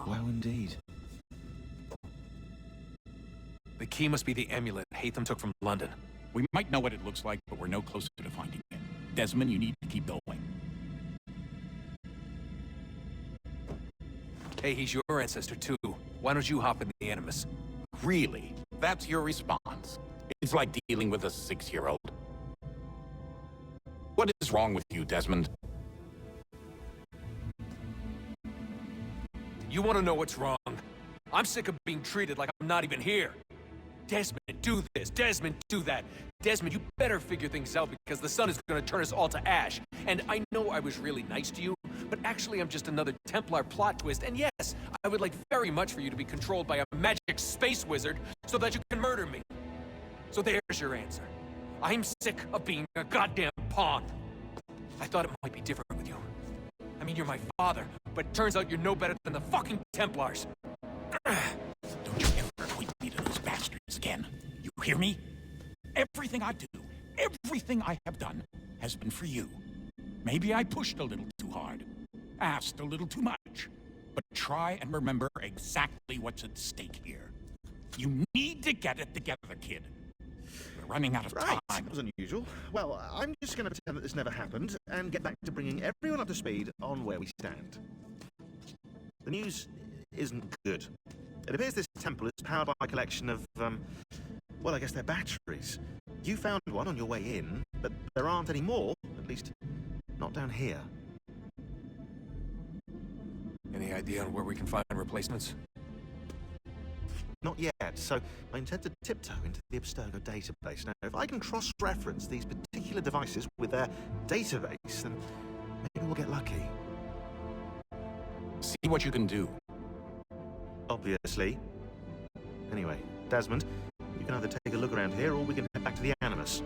Well, indeed. The key must be the amulet Hatham took from London. We might know what it looks like, but we're no closer to finding it. Desmond, you need to keep going. Hey, he's your ancestor too. Why don't you hop in the Animus? Really? That's your response? It's like dealing with a 6-year-old. What is wrong with you, Desmond? You want to know what's wrong? I'm sick of being treated like I'm not even here. Desmond, do this. Desmond, do that. Desmond, you better figure things out because the sun is going to turn us all to ash. And I know I was really nice to you, but actually I'm just another Templar plot twist. And yes, I would like very much for you to be controlled by a magic space wizard so that you can murder me. So there's your answer. I'm sick of being a goddamn pawn. I thought it might be different with you. I mean, you're my father, but turns out you're no better than the fucking Templars. Don't you ever point me to those bastards again. You hear me? Everything I do, everything I have done, has been for you. Maybe I pushed a little too hard, asked a little too much, but try and remember exactly what's at stake here. You need to get it together, kid. We're running out of time. That was unusual. Well, I'm just going to pretend that this never happened and get back to bringing everyone up to speed on where we stand. The news isn't good. It appears this temple is powered by a collection of, well, I guess they're batteries. You found one on your way in, but there aren't any more, at least not down here. Any idea on where we can find replacements? Not yet, so I intend to tiptoe into the Abstergo database. Now, if I can cross-reference these particular devices with their database, then maybe we'll get lucky. See what you can do. Obviously. Anyway, Desmond, you can either take a look around here or we can head back to the Animus.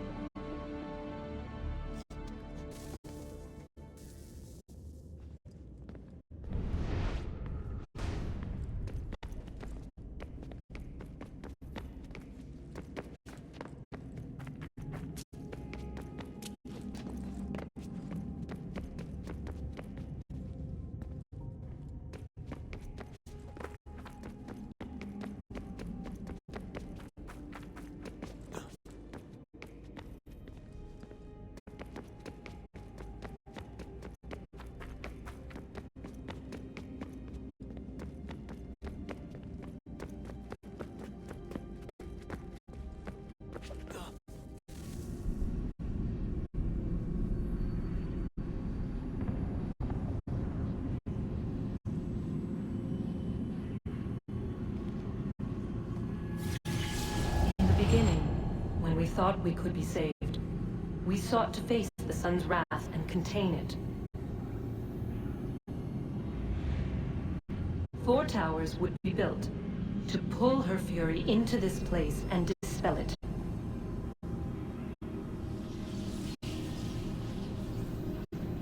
When we thought we could be saved, we sought to face the sun's wrath and contain it. 4 towers would be built to pull her fury into this place and dispel it.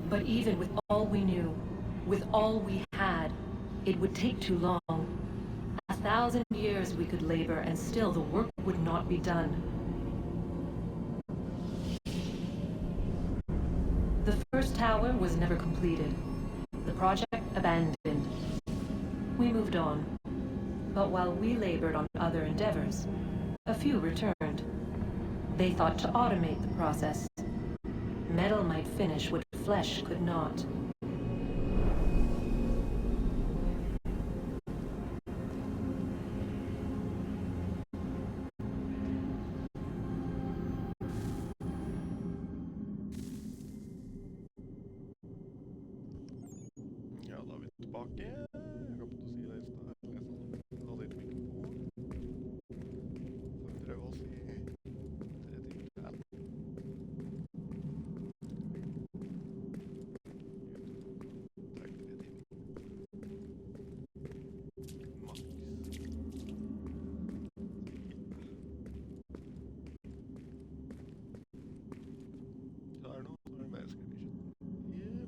But even with all we knew, with all we had, it would take too long. 1,000 years we could labor and still the work would not be done. The first tower was never completed. The project abandoned. We moved on. But while we labored on other endeavors, a few returned. They thought to automate the process. Metal might finish what flesh could not. Tillbaka. Jag hoppas du ser det snart. Jag har lite mycket på. Får vi pröva oss i 3 timmar. Tack 3 timmar. Max. Klar nå, så är det med. Ska vi köra.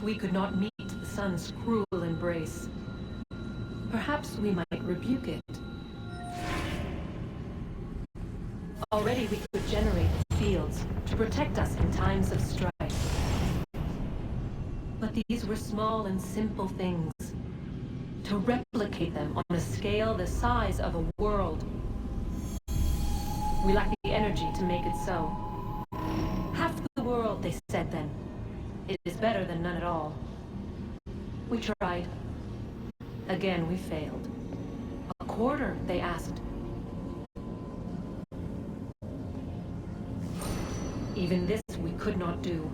we could not meet the sun's cruel embrace, perhaps we might rebuke it. Already we could generate fields to protect us in times of strife. But these were small and simple things. To replicate them on a scale the size of a world. We lack the energy to make it so. Half the world, they said then. It is better than none at all. We tried. Again, we failed. A quarter, they asked. Even this we could not do.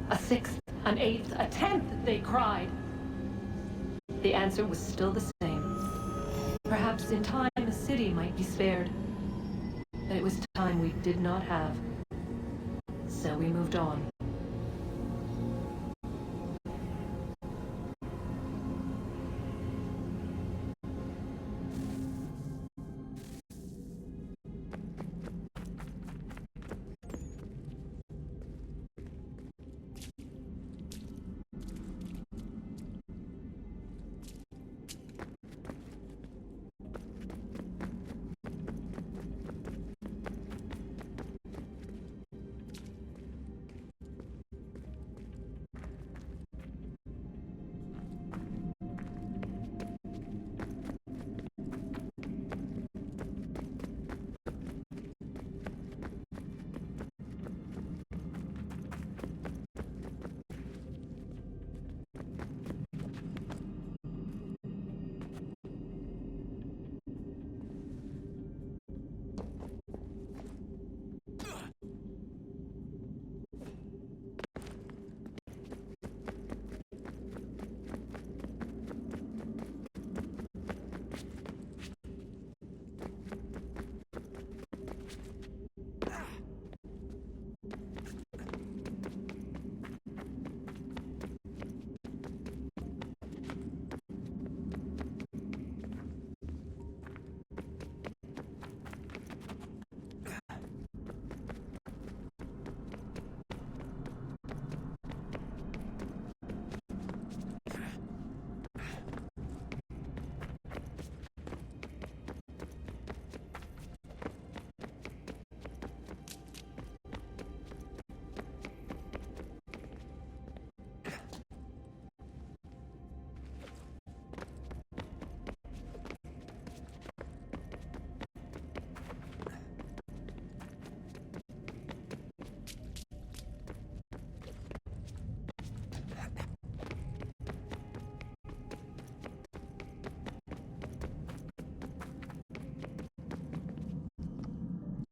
A sixth, an eighth, a tenth, they cried. The answer was still the same. Perhaps in time a city might be spared. But it was time we did not have. So we moved on.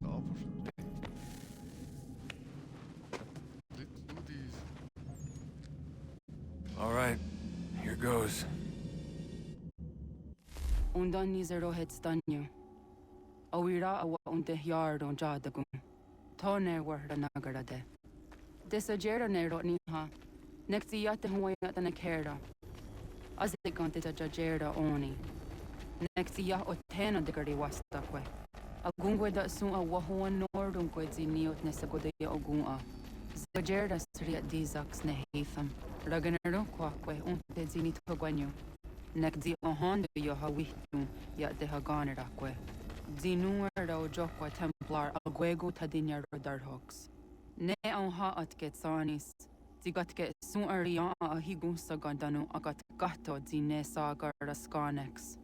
Ja, fortsätt. Let's do this. All right, here goes. Undan ni zero het stanyo. Awira awa unte yard on jadagun. Tone war da nagarade. Desajera nero ni ha. Next yate huwa yata na kerda. Azikante ta jajera oni. Next ya otena de gari wastakwe. Agungwe da sun a wahuan nordun kwezi niot nesagode ogun a. Zajera sri dizax ne hefam. Raganero kwakwe unte zini togwanyo. Nek di ohon de yo hawitu ya de haganirakwe. Zinuer o jokwa templar agwego tadinya rodarhox. Ne on ha at get sanis. Zigat get sun arian a higun sagandanu agat gato zine sagar skanex.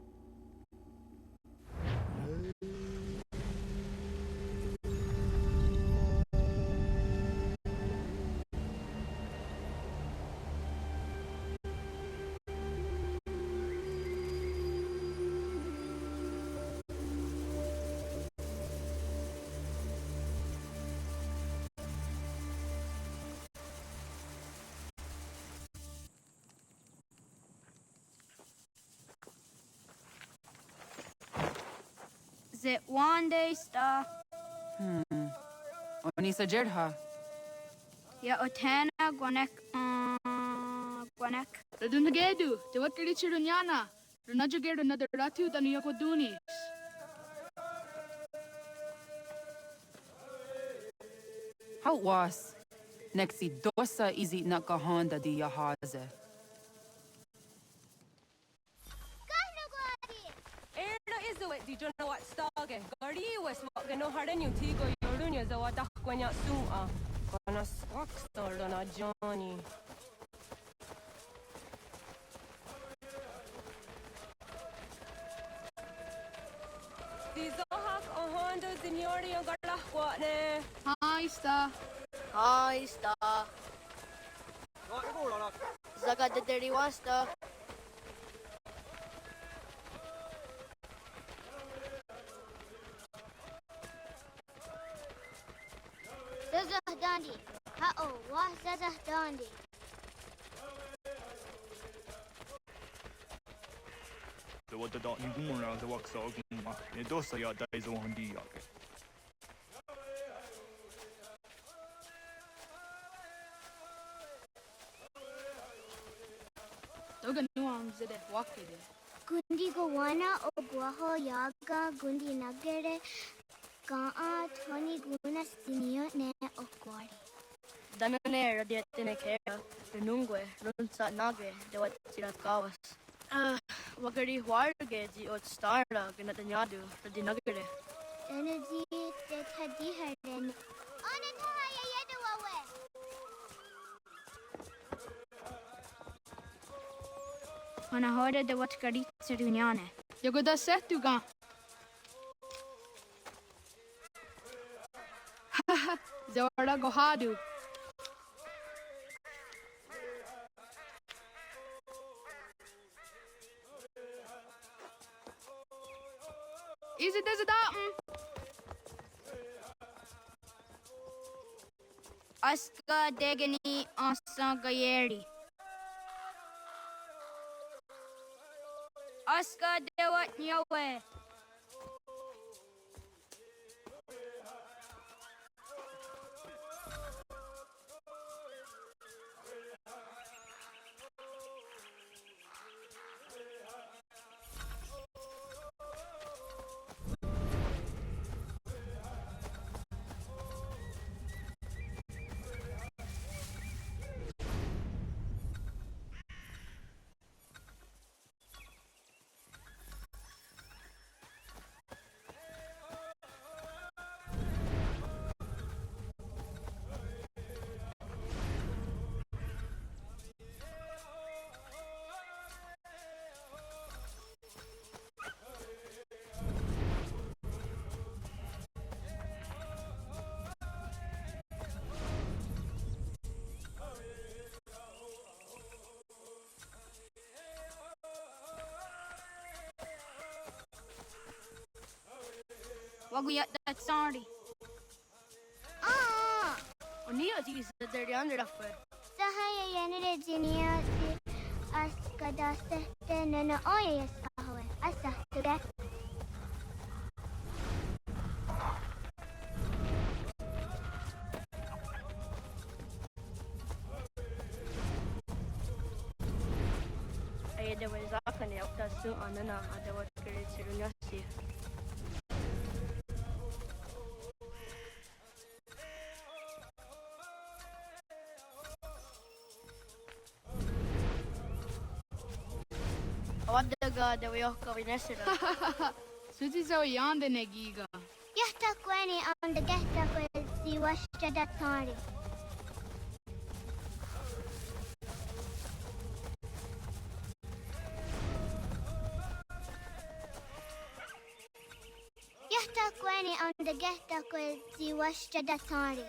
Zit one day star. Oni sajerha. Ya otena gwanek gwanek. Radunagadu, te wakili chirunyana. Runajugeru na daratu tani yakoduni. How was? Nexi dosa izi nakahanda di yahaze. Erda izuet di jona wat stage. Gardi wes wat gano hardenyu tigo yorunya zawa dakwanya suma. Kana swakstar na Johnny. Di zohak ohanda zinyori ang garlahkwatne. Hi, Sta. Hi, Sta. Zaga de deriwasta. Zazah Dandi. Ha-oh, wah Zazah Dandi. Det var det där nivåerna det var också gumma. Det då så jag där så han dig. Doga nuam zede wakede. Gundi Gowana o Guaho Yaga Gundi Nagere Gaa Tony Guna Stinio Ne Okwari. Dananera de tenekera. Renungwe, runsa nage, de wat sirakawas. Wagari warge di ot starla ganatanyadu, di nagere. Energy de Tadiharen. Onataya Yedawawe. Hana hörde det var Karitseruniane. Jag går där sett du gan. Haha, Zora Gohadu. Easy does it out. Aska Degani Asa Gayeri. Aska Dewat Nyawe. Waguyat that sorry. Onia di is the dirty under of her. Sahaya Yanere Jinia Askada Sete Nana Oya Skahoe. Asa to that. Ay de was akan ya ta su anana ada wat kere sirunya si. Awadaga de wyoka vinesira. Suti zo yande negiga. Yahta Kweni on the Geta Kwezi Washada Tari. Yahta Kweni on the Geta Kwezi Washada Tari.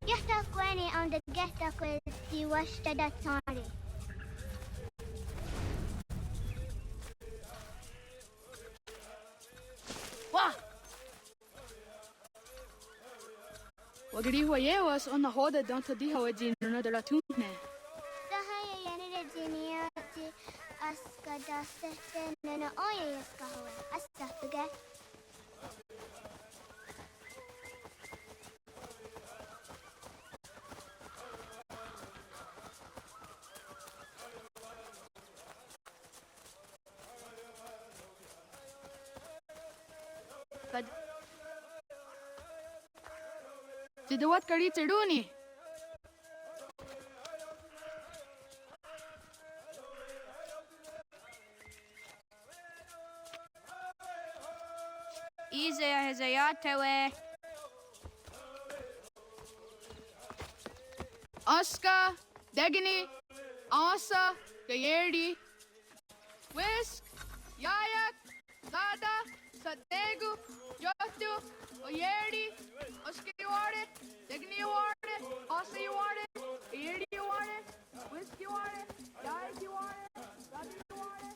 Yahta Kweni on the Geta Kwezi Washada Tari. Wah! Wagari was on the hoda don't di hawajin another latune. Sahaya Yanere Jinia Askada Sete Nana Oya Skahoe. Asa to that. Tidawat kari tiruni. Easy as a yacht away. Aska, Degini, Asa, Gayerdi, Whisk, Yayak, Dada, Sadegu, Jotu, Oyerdi, Oski you want it, Degini you want it, Asa you want it, Gayerdi you want it, Whisk you want it, Yayak you want it, Dada you want it.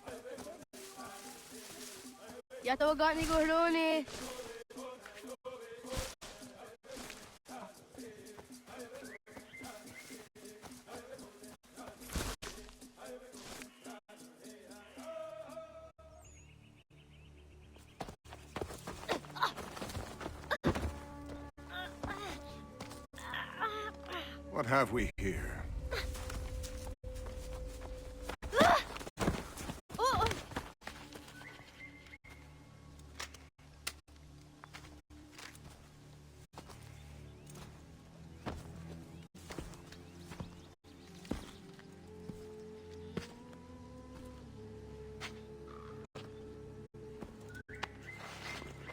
Yatawagat ni Gordoni. What have we here?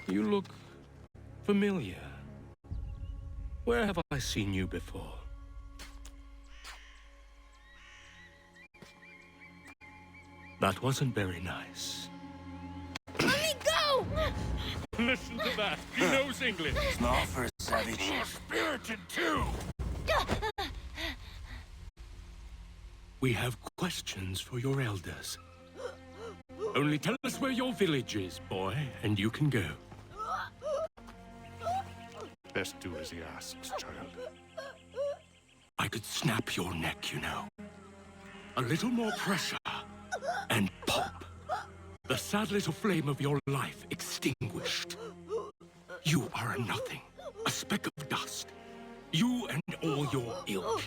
You look familiar. Where have I seen you before? That wasn't very nice. Let me go! Listen to that. He knows English. Small for a savage. You're spirited too. We have questions for your elders. Only tell us where your village is, boy, and you can go. Best do as he asks, child. I could snap your neck, you know. A little more pressure, and pop. The sad little flame of your life extinguished. You are a nothing, a speck of dust. You and all your ilk,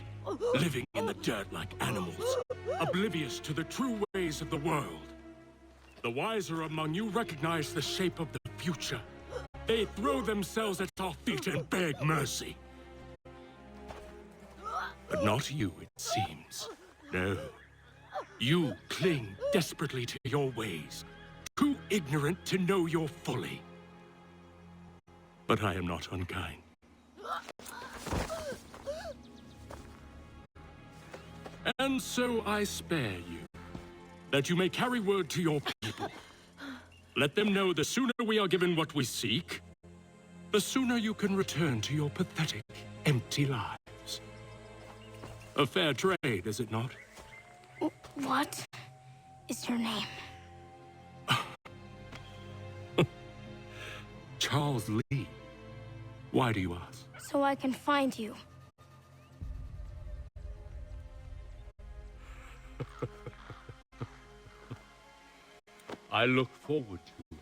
living in the dirt like animals, oblivious to the true ways of the world. The wiser among you recognize the shape of the future. They throw themselves at our feet and beg mercy. But not you, it seems. No. You cling desperately to your ways, too ignorant to know your folly. But I am not unkind. And so I spare you, that you may carry word to your people. Let them know the sooner we are given what we seek, the sooner you can return to your pathetic, empty lives. A fair trade, is it not? What is your name? Charles Lee. Why do you ask? So I can find you. I look forward to it.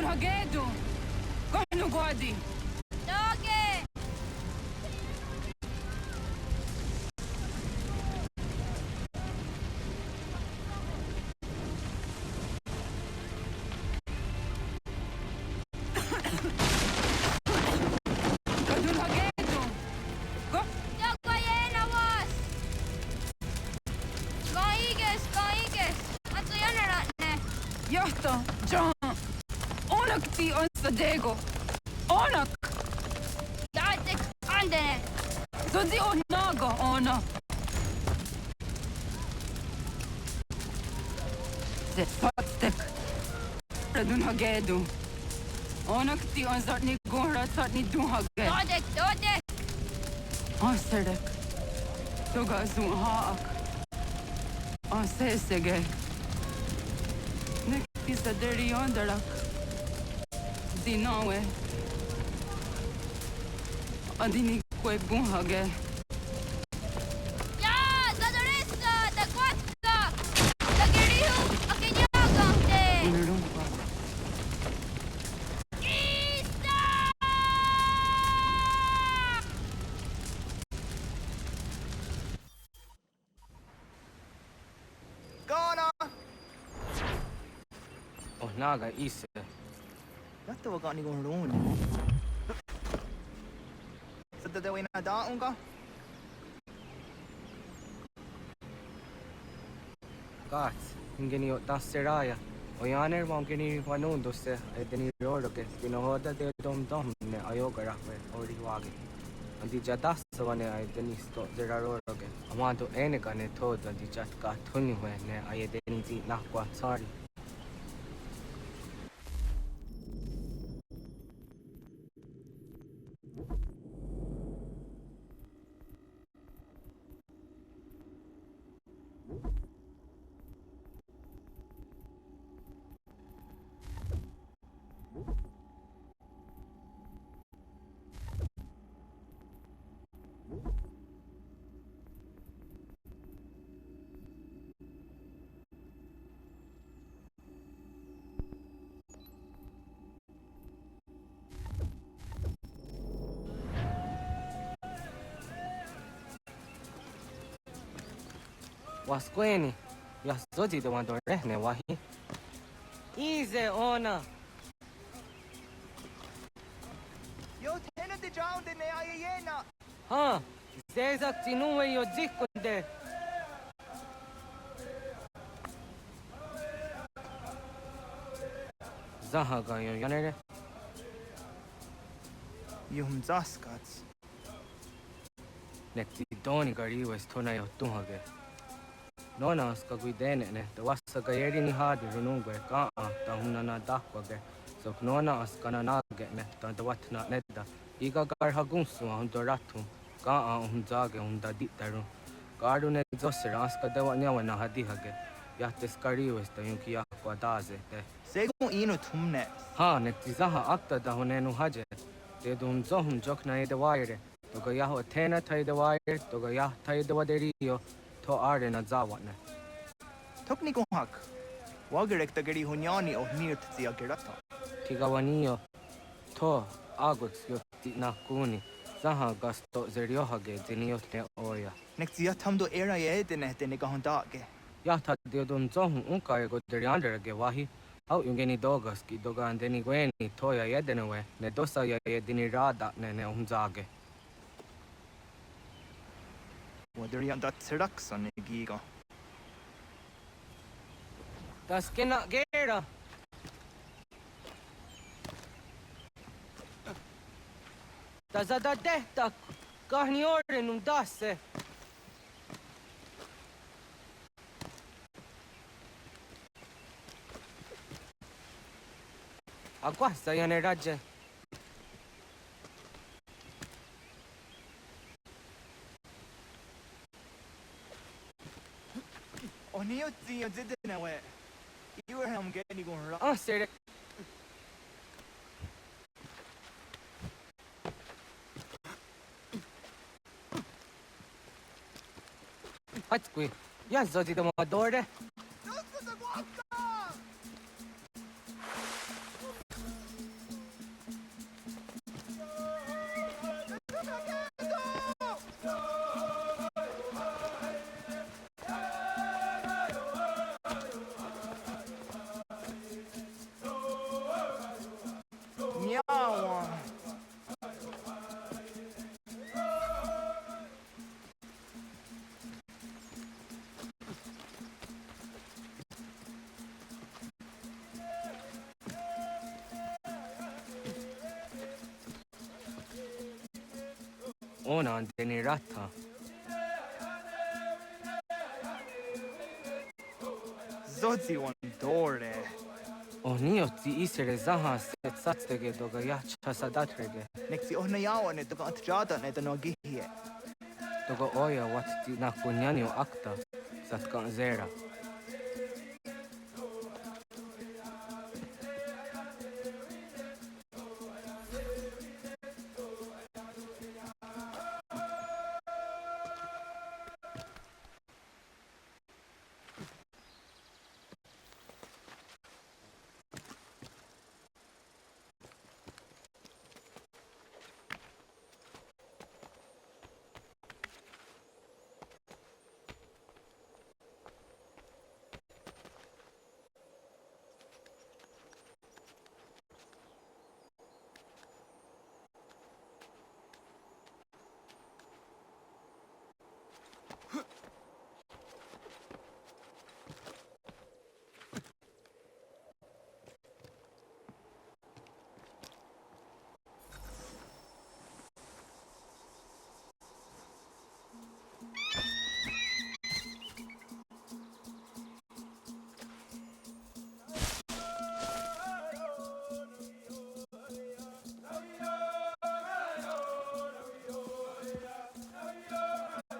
hagedu. Kohnu guadi. Doge! Kohnu hagedu. Go. Jokoyena was! Kaiges! Atso jäneratne! Johto, John. Onakti on sadego. Onak. Taatek andene! Sodi on nago ona. Se fatstek. Radun hagedu. Onakti on satni gora satni duhage. Taatek! Aserek. Toga sun haak. Asesege. Nekti saderi ondarak. Dinawe. Adini kwe bunhage. Ja! Zadorissa! Ta quatta! Ta girihu! Akinyaga! Ulurumpa. Isa! Gana! Oh, naga ise. Jätte var gani gon roon. Sadda te wina da unga? Gats, ingeni o tasseraya. O yaner mongeni wanundo se edeni roro ke tinohoda de dom ne ayoga rahwe ori wage. Andi jadas wane edeni sto zeraro ke. Amado ene kane thod andi jatka thuni hwe ne ayedeni ti nakwa sorry. Wasqueni, ya zodi de wando rehne wahi. Ize ona. Yo tena de jaun de ne ayena. Ha, zezak tinuwe yo zikunde. Zahaga yo yanere. Yum zaskats. Nekti doni gari wes tona yo tuhage. Nona ska guidene ne, te wassa gayeri ni hadi runungwe ka ta hunana dakwage. So nona askana nage ne, ta te watna nedda. Iga gar hagunsu hundo ratu. Ka hunzage hunda ditaru. Garu ne zosera aska dewa nyawa na hadi hage. Yates kari wes ta yunki yakwa daze te. Segu ino tumne. Ha, nekti zaha akta da hunenu haje. Te dum zohum jokna ede waire. Toga yaho tena taide waire, toga yah taide waderio. To are na zawane. Tokni gon hak. Wagerek ta geri hunyani o nirt zia gerata. Tigawanio. To agots yo na kuni. Zaha gasto zeriohage dinio ne oya. Nek zia tamdo era ye dene de negahondage. Yata diodun zohum unka ego derianderage wahi. Au yungeni dogas ki doga andeni gweni toya yedenewe. Ne dosa ya yedini rada ne umzage. Waderian dat serakson ne giga. Das kena gera. Das da dehta kahni orenum dasse. Aguassa yane ragge. Onio zio zidenewe. You were him getting gon ra. Ah, sere. Hatskui. Ja zodi da madore. ona an deni ratha. Zodzi one dore. Oni oti isere zaha set satstege doga yacha sadatrege. Nexi ohna yawa ne doga atjada ne no gihie. Doga oya wat ti na kunyani o akta satkan zera.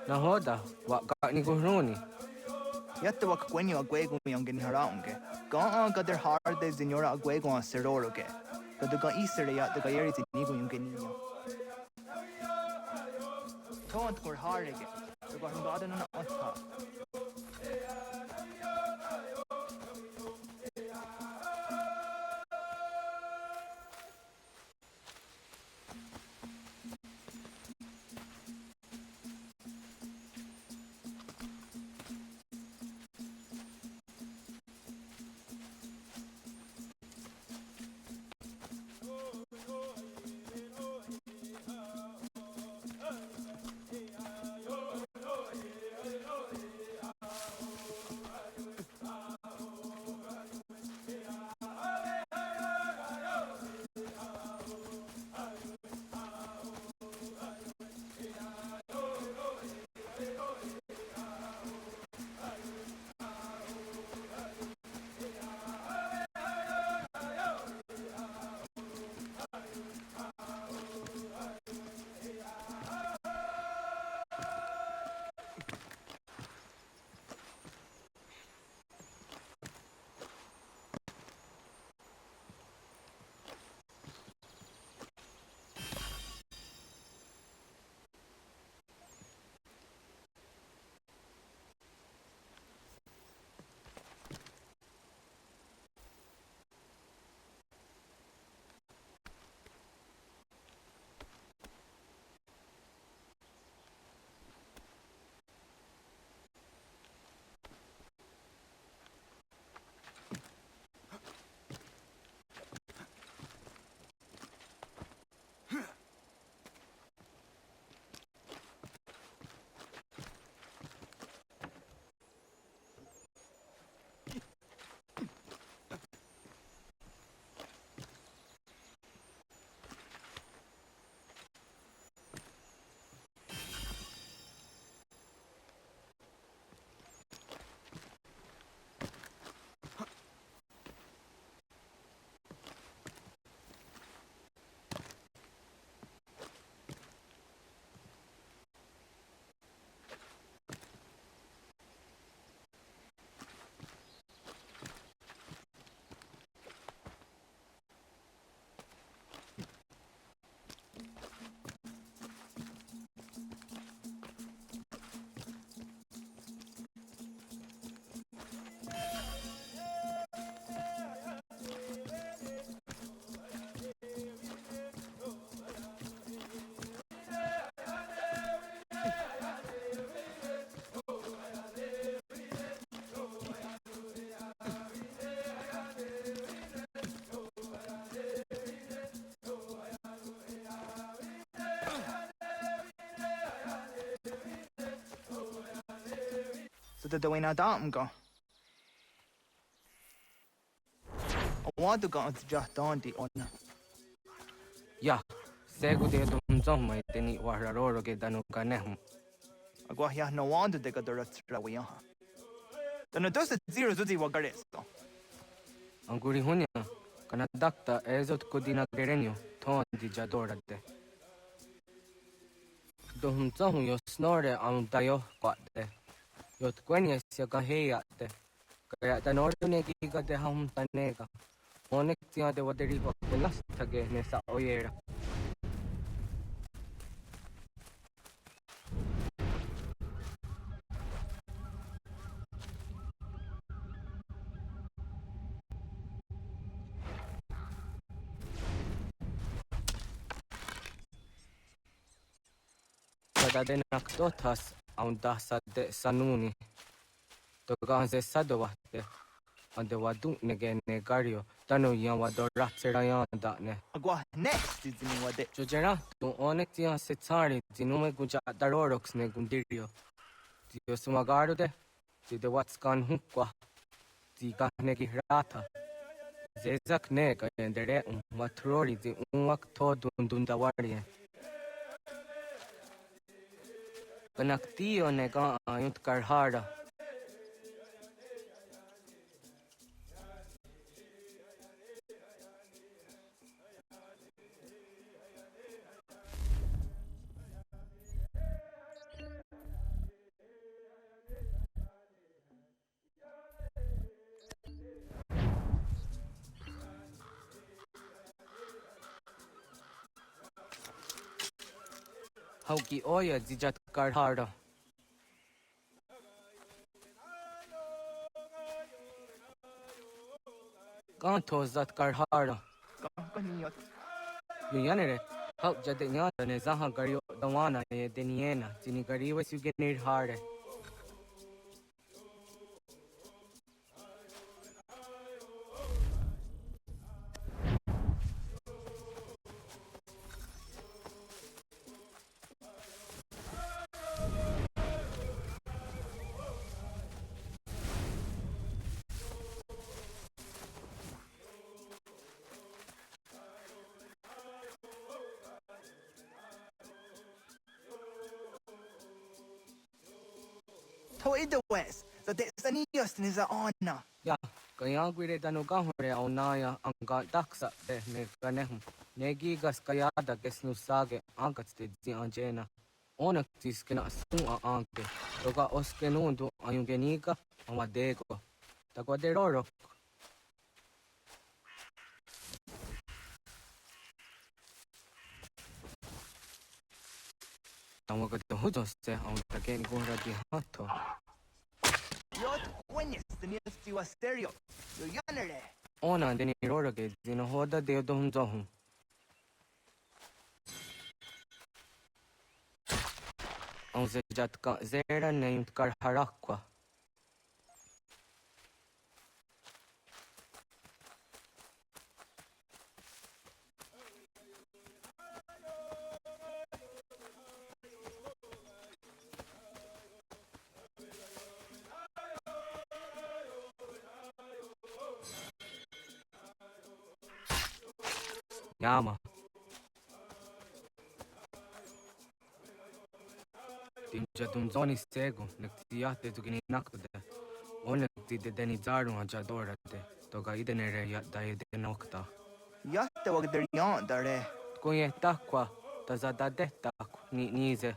Nahoda, wa ka ni kuhruni. Yatta wak kwenyo agwego mi angin haraunge. Ga ga der harde zinora agwego an seroroge. Ga doga isere ya doga yeri zinigo yungenio. Tont kor harege. Doga hungada na otha. So the way na dam go. I want to go to just on the on. Ja, Segu de dum zomma teni wararo ge danu kanehum. Agua ya no wanda de gadorat rawiyaha. Dano dosa zero zuzi wagaresto. Anguri hunya kana dakta ezot kodina gerenyo ton di jadorate. Dum zomu yo snore am dayo kwate. Yot kwenya sia ka heyate. Kaya tanorde giga de ham tanega. Onek tia de waderi ho lasta ge ne sa oyera. Kada de naktotas aun dasa de sanuni. Toga se sadowate. Ande wadu nege negario. Tanu yan wadoratsera yan ne. Agua next is in wade. Jojera tu onek tia setari dinume guja darorox ne gundirio. Dio sumagaro de. De watskan hukwa. Diga negi rata. Zezak nega endere matrori di unwak to dundawari. Panaktio nega ayunt karhara. Hauki oya dijat karhara. Kanto zat karhara. Yuyanere, hau jade nyata ne zaha gario dawana ye deniena, zini gariwe sugenir hare. To ida wes. So de saniyos ni za ona. Ya, kaya gwire danu gahore au naya anga daksa de ne ganehum. Negi gas kaya da gesnu sage angats de zi anjena. Onak tis kena sun a anke. Toga oskenundu ayungeniga amadego. Tagwa de roro. Tamaga de hudoste au tagen gora di hato. Yot kwenyes de niesti wa stereo. Yuyanere. Ona de ni roro ge zino hoda de dom zohum. Au zejat ka zera neimt kar harakwa. Yama. Tinja zoni sego, nektiate tugini nakde. Onekti de denizaru ajadora de. Toga idenere ya da ide nokta. Yatte wag der yan dare. Kunye takwa, tazada de tak ni nize.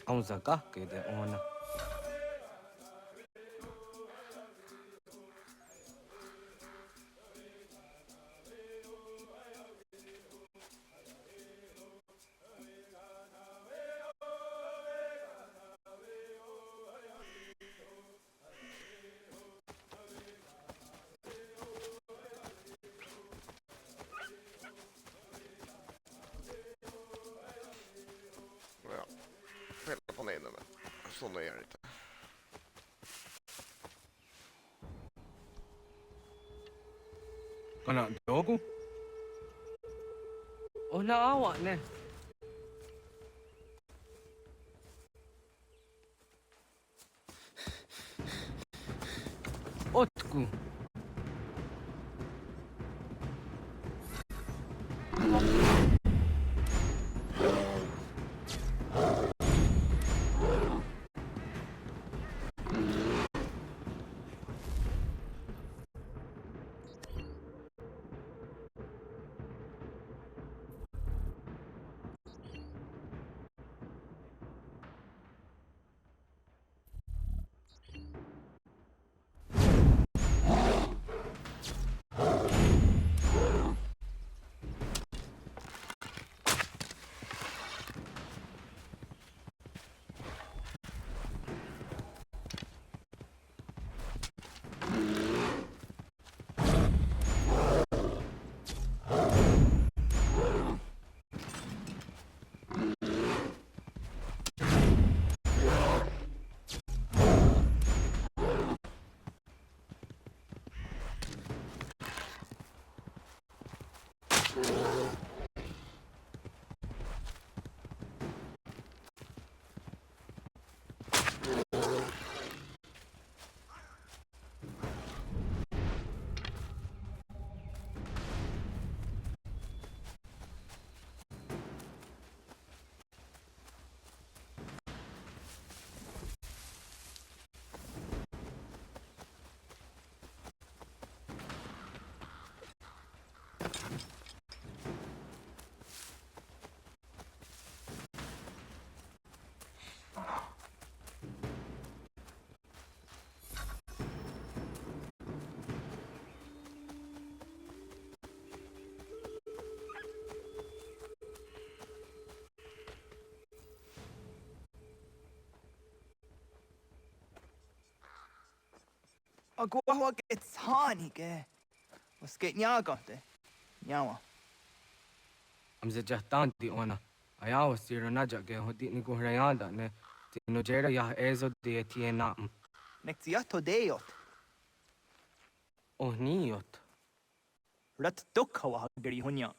Aunza kahke de ona. Ja, fälla på neden. Sån är det inte. Kana dogu? Ona awa ne. Otku. Agua gets honey, ge. Was geht nyagate? Nyawa. Amze jahtanti ona. Ayawa siro najage hodi ni guhrayanda ne. Tino jera yah ezo de tiena. Nektiato deot. Oh niot. Rat dukhawa gari hunya.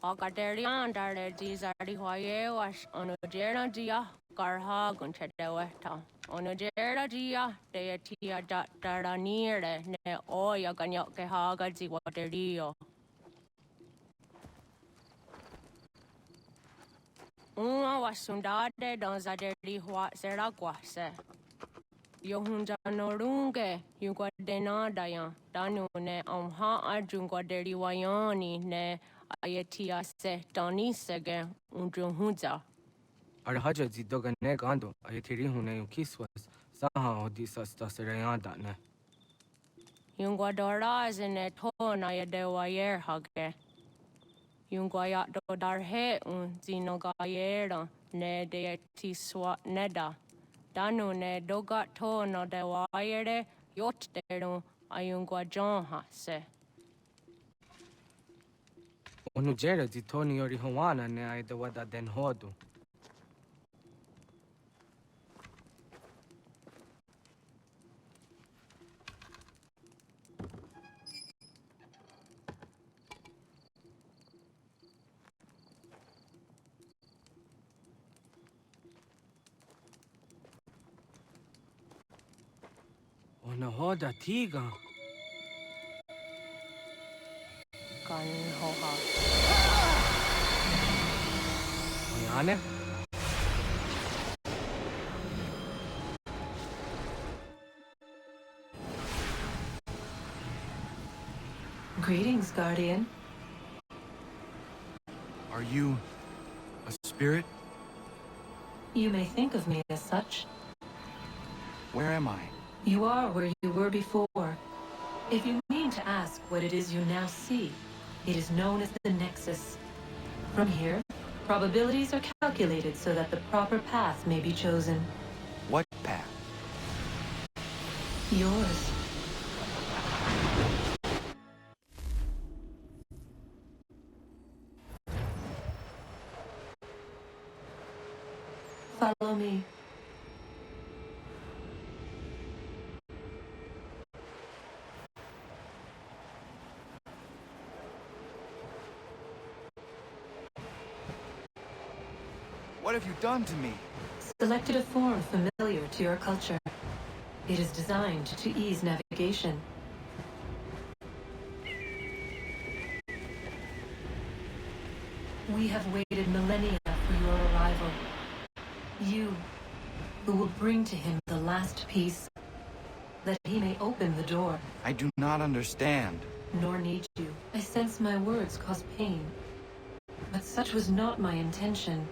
Agaderian darle dizardi hoye was onojera dia garha gunchedeweta. Onojera dia de tia daranire ne oya ganyoke haga ziwaterio. Uma wasundade donzaderi hua seraguase. Yohunja norunge yungwadena dayan danu ne amha ajungwaderi wayani ne ayetia se danisege unjunhuza. Arhaja zidoga ne gando. Ayetiri hune yukiswas. Saha odisa stasirayanda ne. Yungwadora zine tona yadewa yer hage. Yungwayat do darhe un zinogayera ne de tiswa neda. Danu ne dogat to no de wire yot deru ayungwa John se. Onu jera di Tony ori Hawana ne ai da wada den hodu. Ona hoda tiga. Kan hoha. Oyane? Greetings, Guardian. Are you a spirit? You may think of me as such. Where am I? You are where you were before. If you mean to ask what it is you now see, it is known as the Nexus. From here, probabilities are calculated so that the proper path may be chosen. What path? Yours. Follow me. What have you done to me? Selected a form familiar to your culture. It is designed to ease navigation. We have waited millennia for your arrival. You, who will bring to him the last piece, that he may open the door. I do not understand. Nor need you. I sense my words cause pain. But such was not my intention.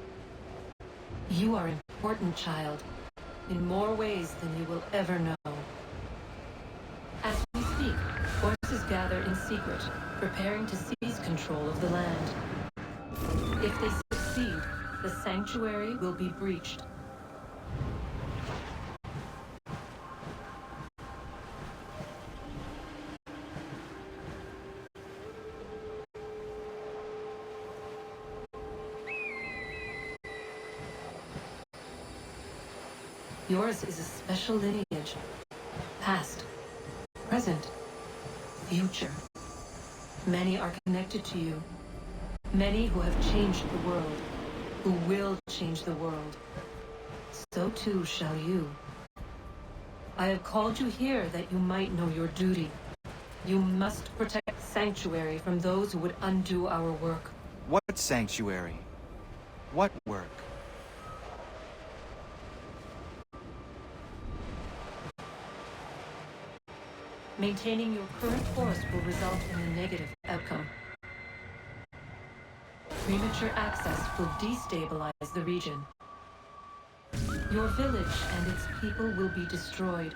You are important, child, in more ways than you will ever know. As we speak, forces gather in secret, preparing to seize control of the land. If they succeed, the sanctuary will be breached. Yours is a special lineage. Past, present, future. Many are connected to you. Many who have changed the world, who will change the world. So too shall you. I have called you here that you might know your duty. You must protect Sanctuary from those who would undo our work. What sanctuary? What work? Maintaining your current course will result in a negative outcome. Premature access will destabilize the region. Your village and its people will be destroyed.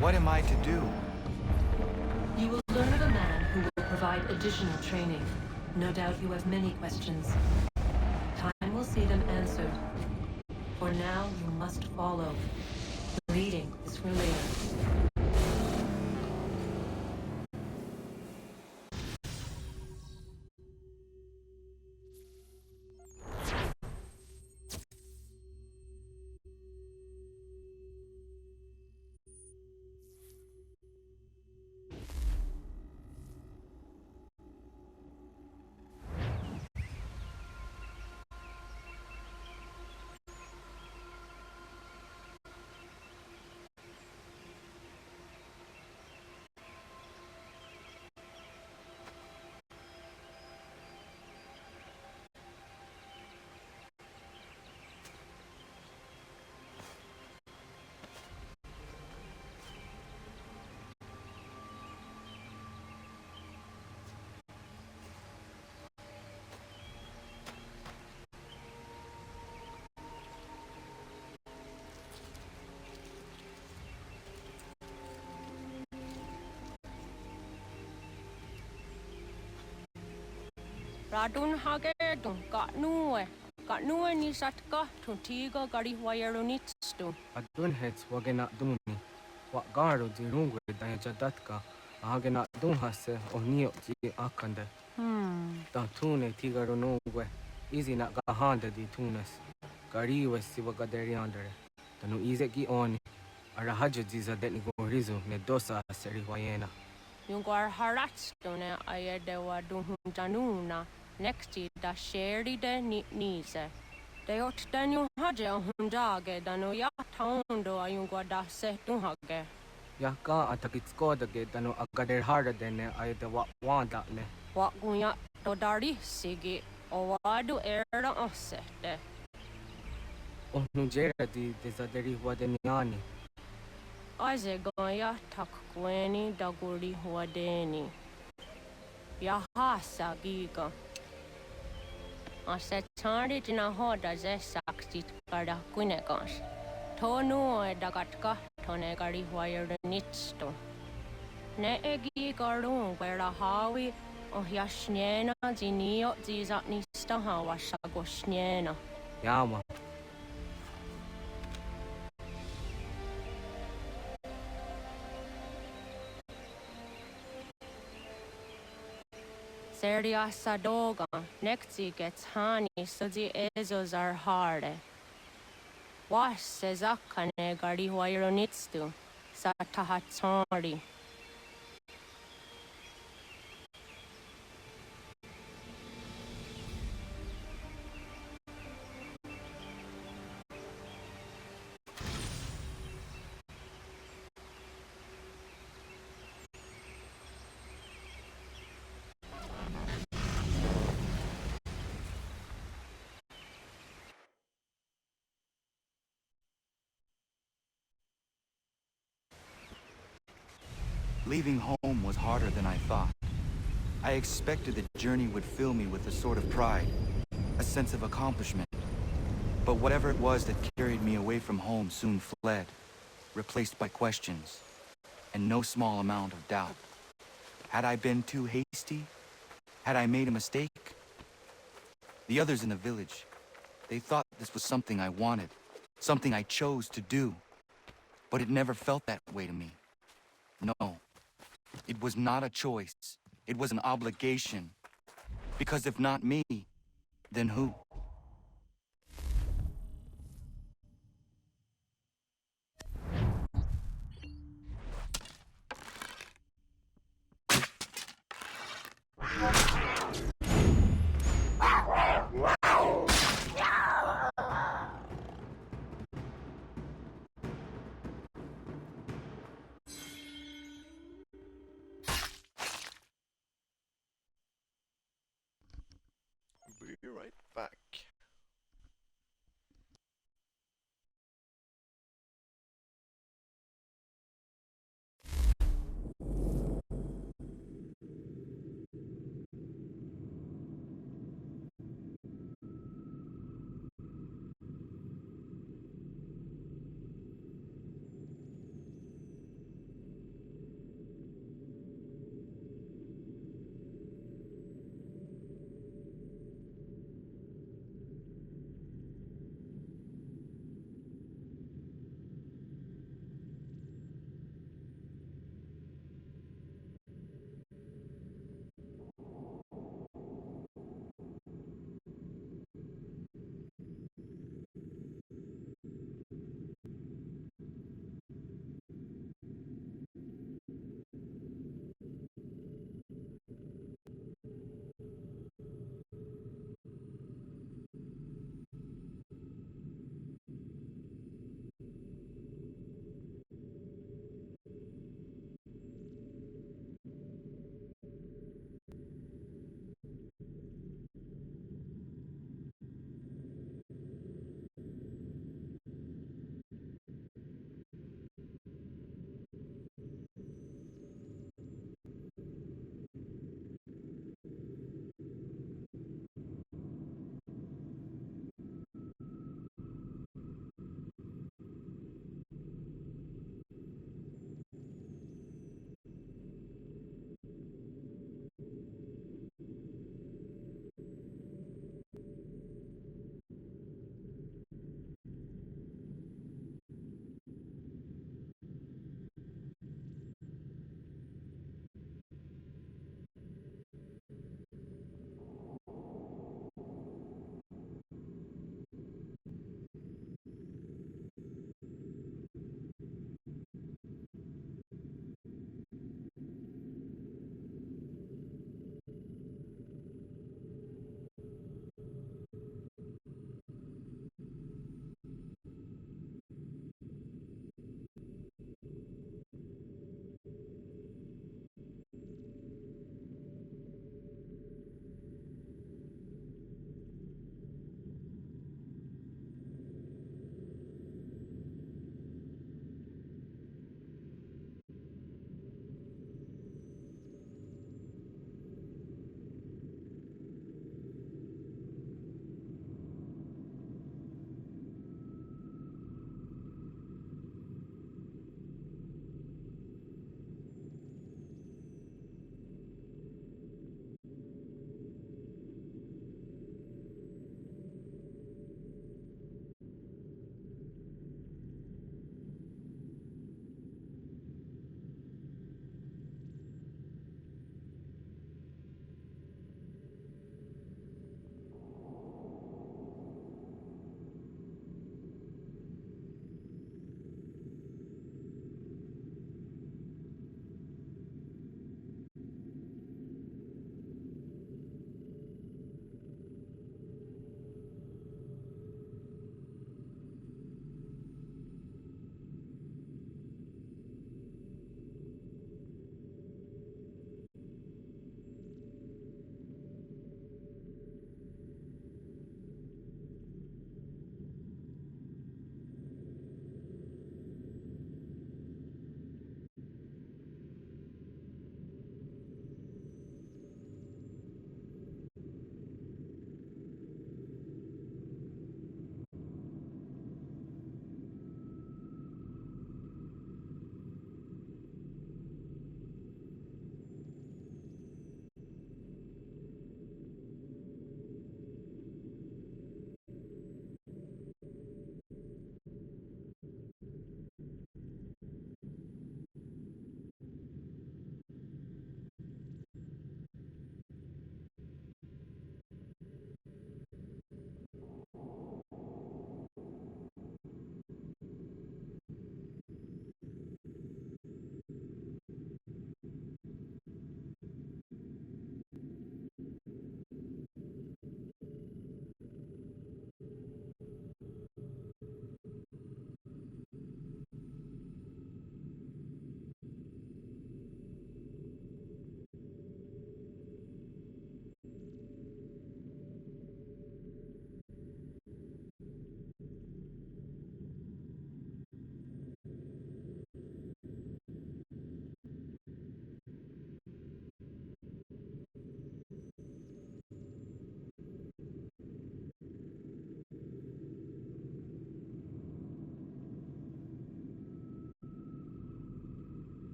What am I to do? You will learn of a man who will provide additional training. No doubt you have many questions. Time will see them answered. For now, you must follow. The leading is for later. Radun hage dun got nue ni satka tun tiga gari wayero nitstu. Adun hets wagena duni. Wa garo di rungwe daya jadatka. Ahagena dun hase onio di akande. Ta tune tiga runungwe. Easy na gahanda di tunes. Gari wesi wagaderi andere. Tanu ize gi oni. Arahajo diza detni gorizo ne dosa seri wayena. Yungar harats dune ayedewa dun januna. Nexti da sheri de nise. De ot danyu haje hundage danu ya taundo ayungwa da se dun hage. Ya ka atakitskoda ge danu agader harda dene ayede wa wanda ne. Wa gunya do dari sigi o wadu era osete. Onu jera di dezaderi wadeniani. Aze goya takweni daguri wadeni. Ya hasa giga. Ase tari jina hoda ze saksit kada kunegas. Tonu e dagatka tone gari wayere nitsto. Ne egi garung wera hawi o yashnena zinio zizat nista hawa sagoshnena. Yama. Seria sadoga, nekti gets hani sudi ezos are harde. Was sezakane gari waironitstu, satahatsori. Leaving home was harder than I thought. I expected the journey would fill me with a sort of pride, a sense of accomplishment. But whatever it was that carried me away from home soon fled, replaced by questions, and no small amount of doubt. Had I been too hasty? Had I made a mistake? The others in the village, they thought this was something I wanted, something I chose to do. But it never felt that way to me. No. It was not a choice. It was an obligation. Because if not me, then who? We'll be right back.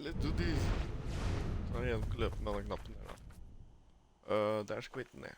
Let's do this. Så har jag skulle öppna den knappen där då. Där ska vi inte ner.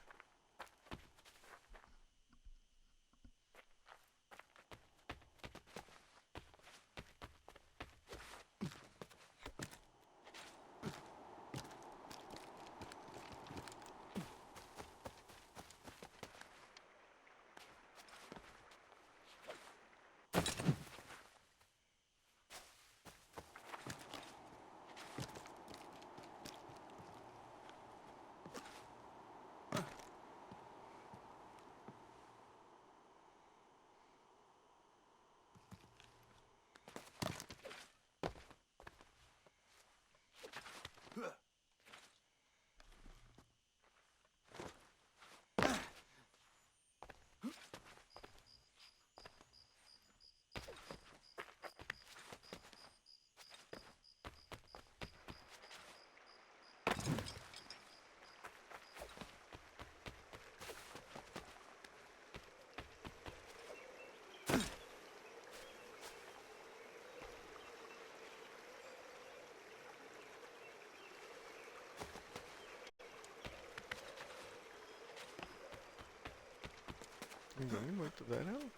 Ingången var inte där heller.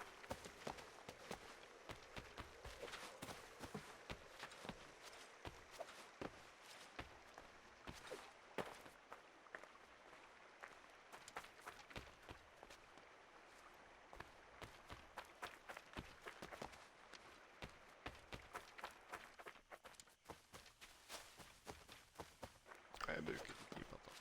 Jag brukar inte tippa på.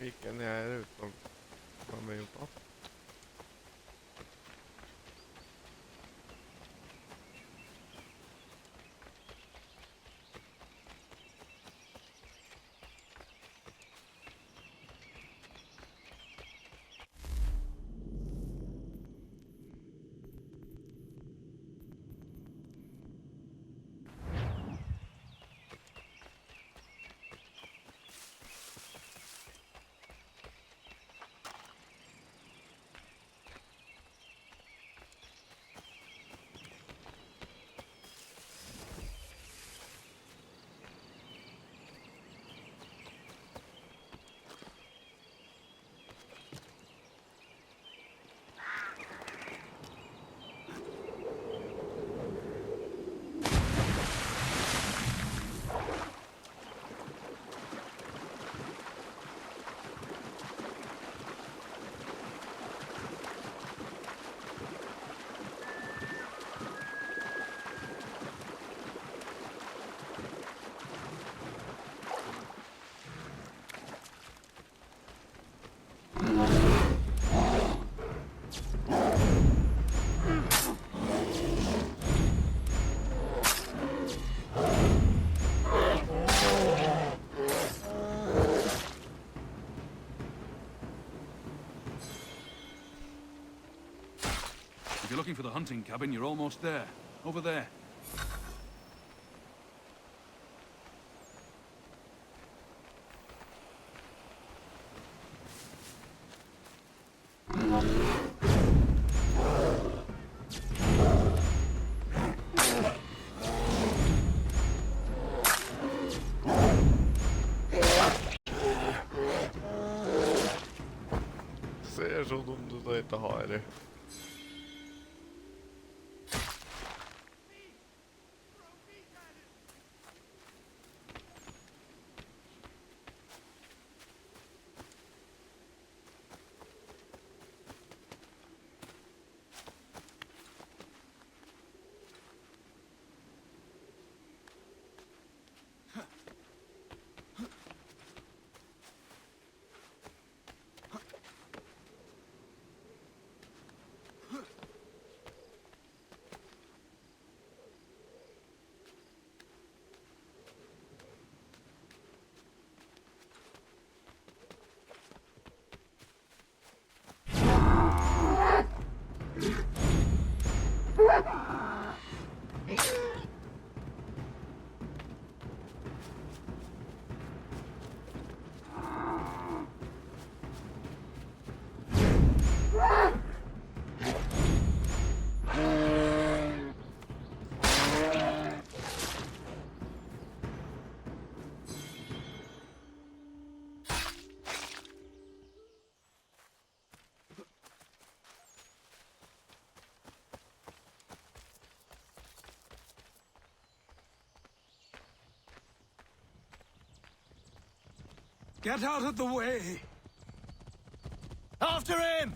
Vilken är det utom vad man gjort av? looking for the hunting cabin, you're almost there. Over there. Ser så dumt ut att inte ha det. Get out of the way! After him!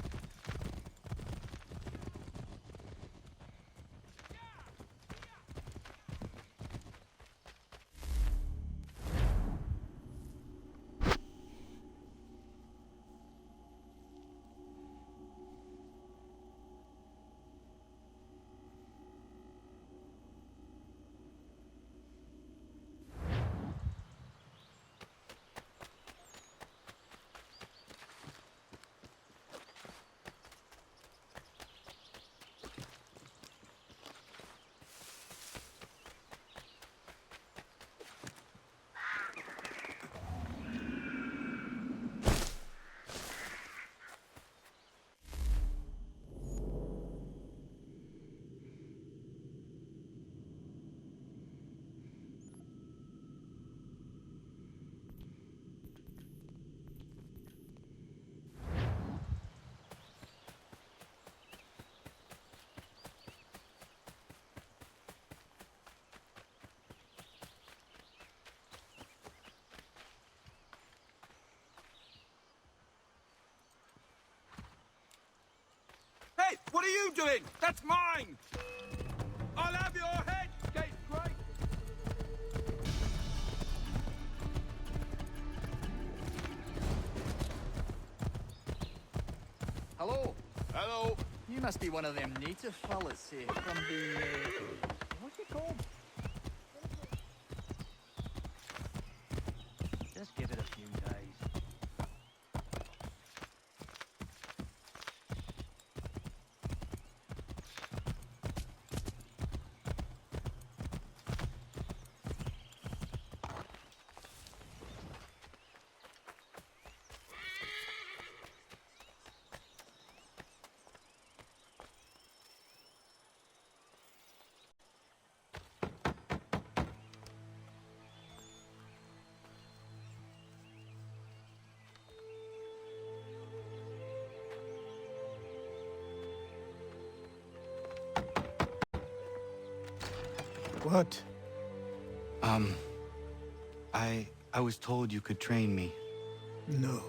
Hey, what are you doing? That's mine! I'll have your head, scapegrace! Hello. Hello. You must be one of them native fellas from the... what's it called? Just give it a few days. What? I was told you could train me. No.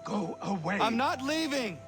Go away! I'm not leaving!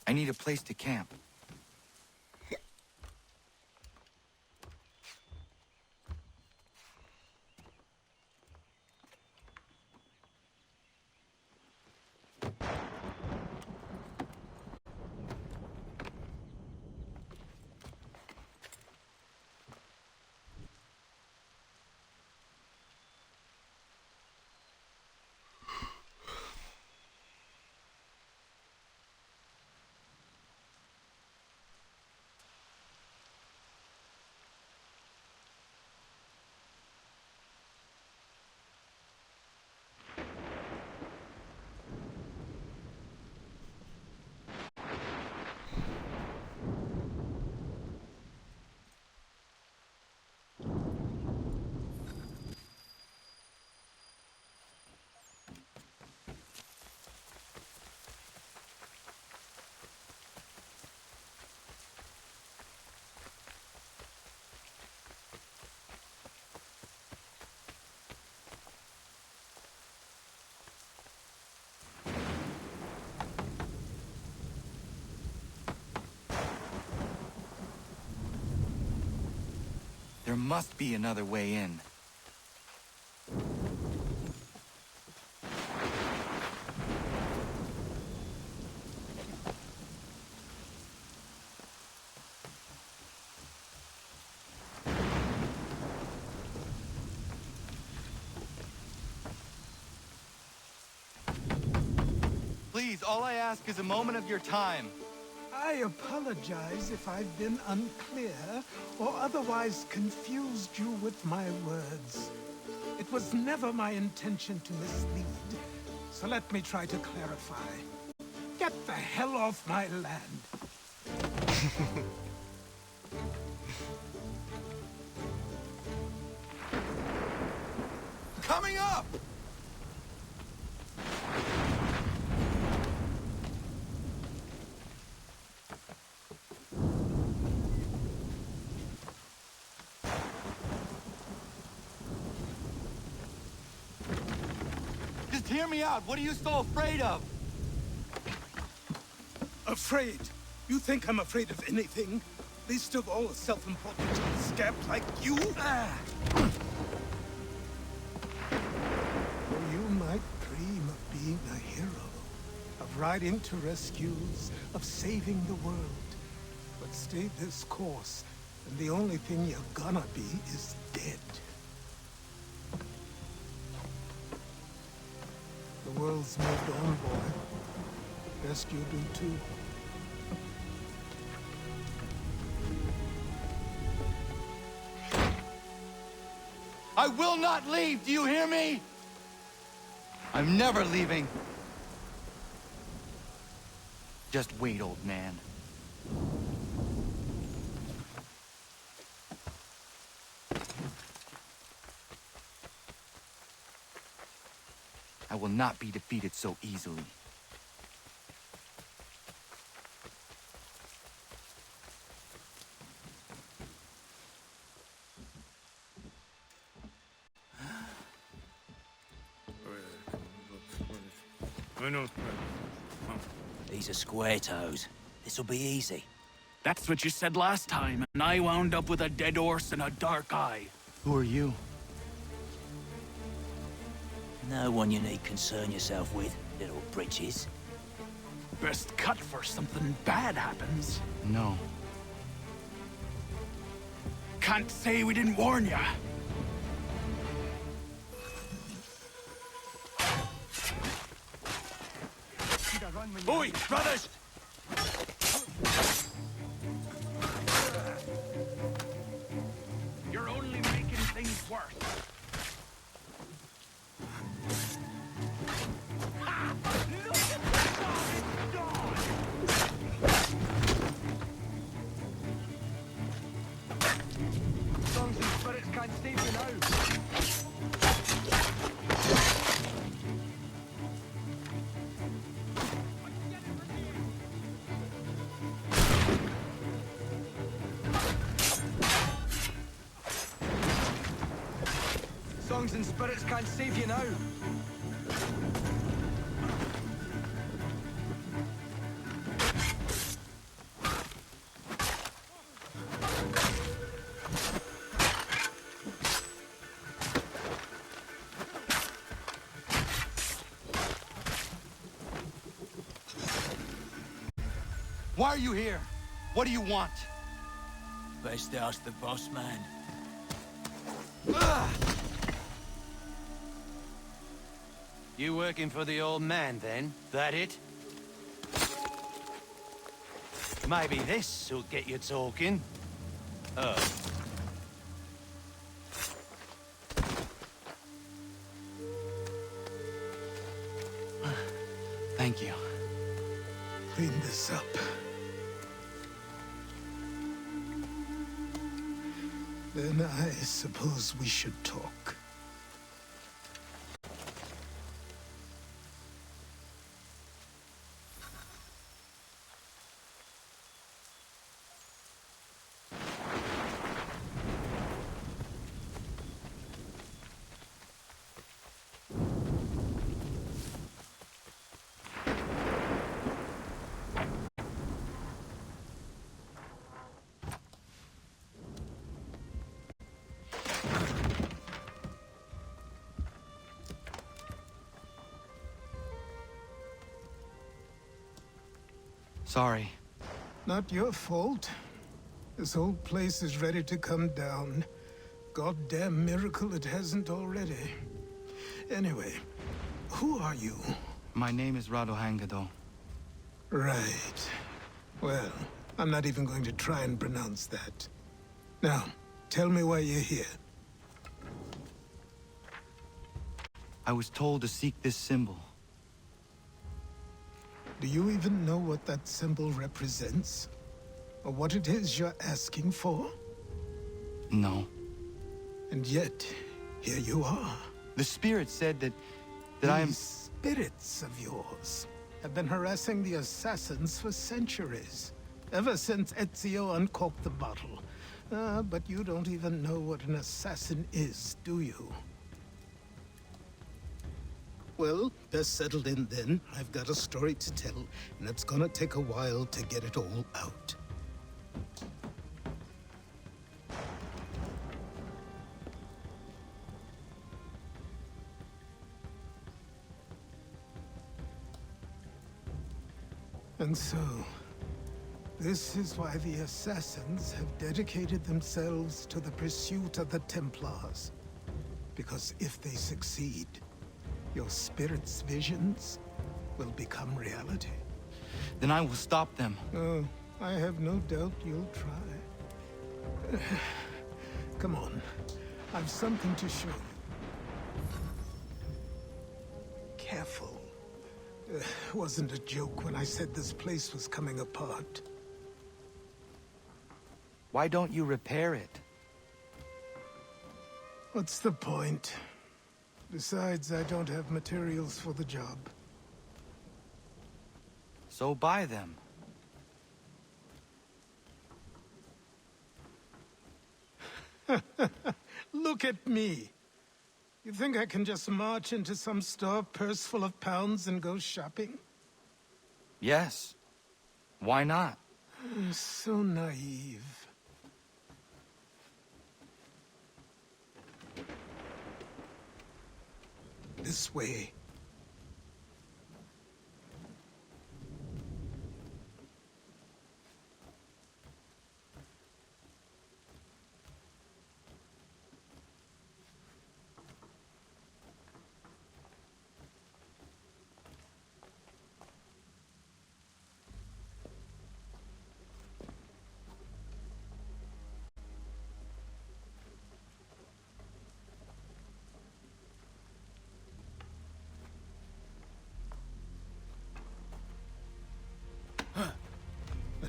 I need a place to camp. There must be another way in. Please, all I ask is a moment of your time. I apologize if I've been unclear or otherwise confused you with my words. It was never my intention to mislead, so let me try to clarify. Get the hell off my land. Coming up! Just hear me out. What are you so afraid of? Afraid? You think I'm afraid of anything? Least of all a self-important scamp like you? You might dream of being a hero, of riding to rescues, of saving the world. But stay this course, and the only thing you're gonna be is dead. The world's moved on, boy. Best you do too. I will not leave, do you hear me? I'm never leaving. Just wait, old man. I will not be defeated so easily. These are square toes. This'll be easy. That's what you said last time, and I wound up with a dead horse and a dark eye. Who are you? No one you need concern yourself with, little britches. Best cut for something bad happens. No. Can't say we didn't warn ya. Oi, brothers! You're only making things worse. Songs and spirits can't save you now. Songs and spirits can't save you now. Why are you here? What do you want? Best ask the boss man. You working for the old man, then? That it? Maybe this'll get you talking. Oh. Thank you. Clean this up. Then I suppose we should talk. Sorry. Not your fault. This whole place is ready to come down. Goddamn miracle it hasn't already. Anyway, who are you? My name is Radohangado. Right. Well, I'm not even going to try and pronounce that. Now, tell me why you're here. I was told to seek this symbol. Do you even know what that symbol represents? Or what it is you're asking for? No. And yet, here you are. The spirit said that I am... These spirits of yours have been harassing the assassins for centuries. Ever since Ezio uncorked the bottle. But you don't even know what an assassin is, do you? Well, best settled in then. I've got a story to tell, and it's gonna take a while to get it all out. And so, this is why the Assassins have dedicated themselves to the pursuit of the Templars. Because if they succeed, your spirit's visions will become reality. Then I will stop them. Oh, I have no doubt you'll try. Come on. I've something to show you. Careful. Wasn't a joke when I said this place was coming apart. Why don't you repair it? What's the point? Besides, I don't have materials for the job. So buy them. Look at me. You think I can just march into some store, purse full of pounds, and go shopping? Yes. Why not? So naive. This way.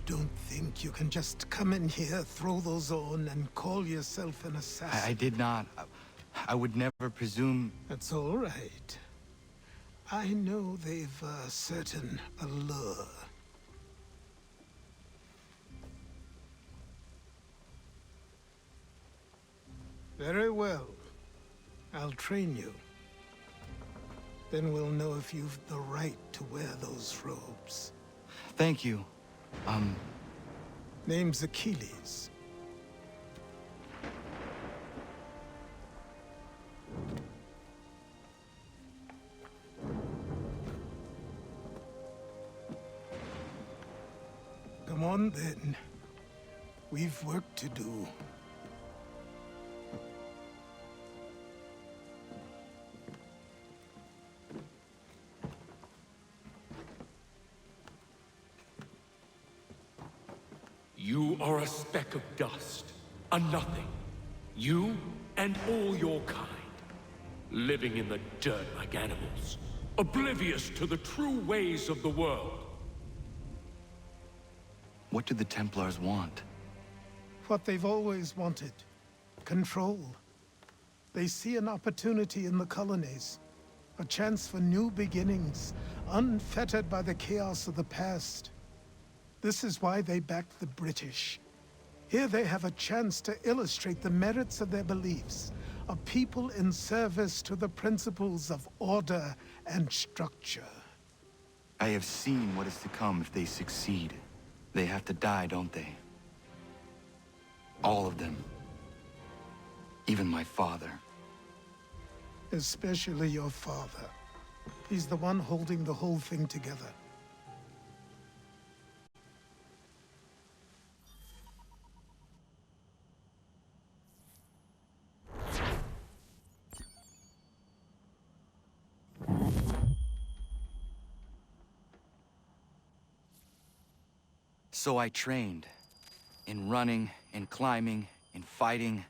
Don't think you can just come in here, throw those on, and call yourself an assassin. I did not. I would never presume... That's all right. I know they've a certain allure. Very well. I'll train you. Then we'll know if you've the right to wear those robes. Thank you. Name's Achilles. Come on, then. We've work to do. You are a speck of dust, a nothing. You and all your kind, living in the dirt like animals, oblivious to the true ways of the world. What do the Templars want? What they've always wanted. Control. They see an opportunity in the colonies. A chance for new beginnings, unfettered by the chaos of the past. This is why they backed the British. Here they have a chance to illustrate the merits of their beliefs, a people in service to the principles of order and structure. I have seen what is to come if they succeed. They have to die, don't they? All of them. Even my father. Especially your father. He's the one holding the whole thing together. So I trained. In running, in climbing, in fighting,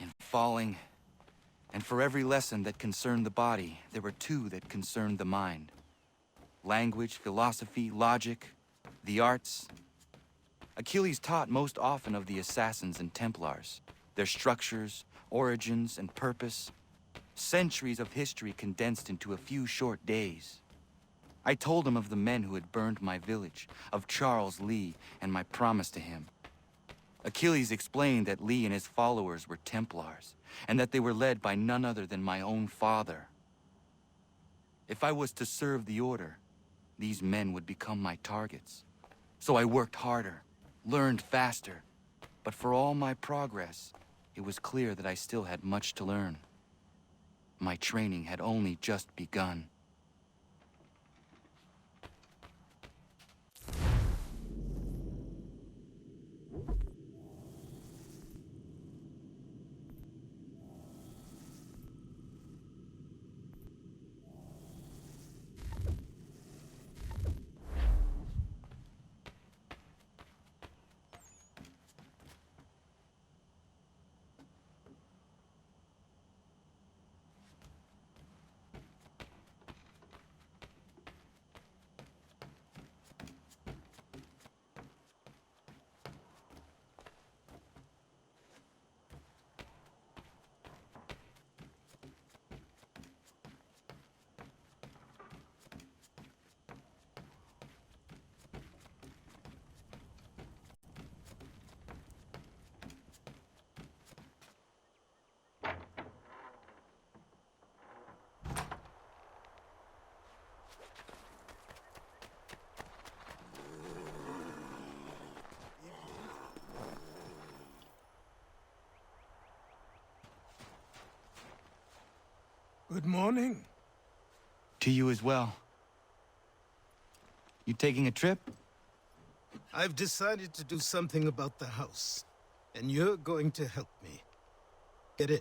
in falling. And for every lesson that concerned the body, there were two that concerned the mind. Language, philosophy, logic, the arts. Achilles taught most often of the assassins and Templars, their structures, origins, and purpose. Centuries of history condensed into a few short days. I told him of the men who had burned my village, of Charles Lee, and my promise to him. Achilles explained that Lee and his followers were Templars, and that they were led by none other than my own father. If I was to serve the order, these men would become my targets. So I worked harder, learned faster, but for all my progress, it was clear that I still had much to learn. My training had only just begun. Good morning. To you as well. You taking a trip? I've decided to do something about the house, and you're going to help me. Get in.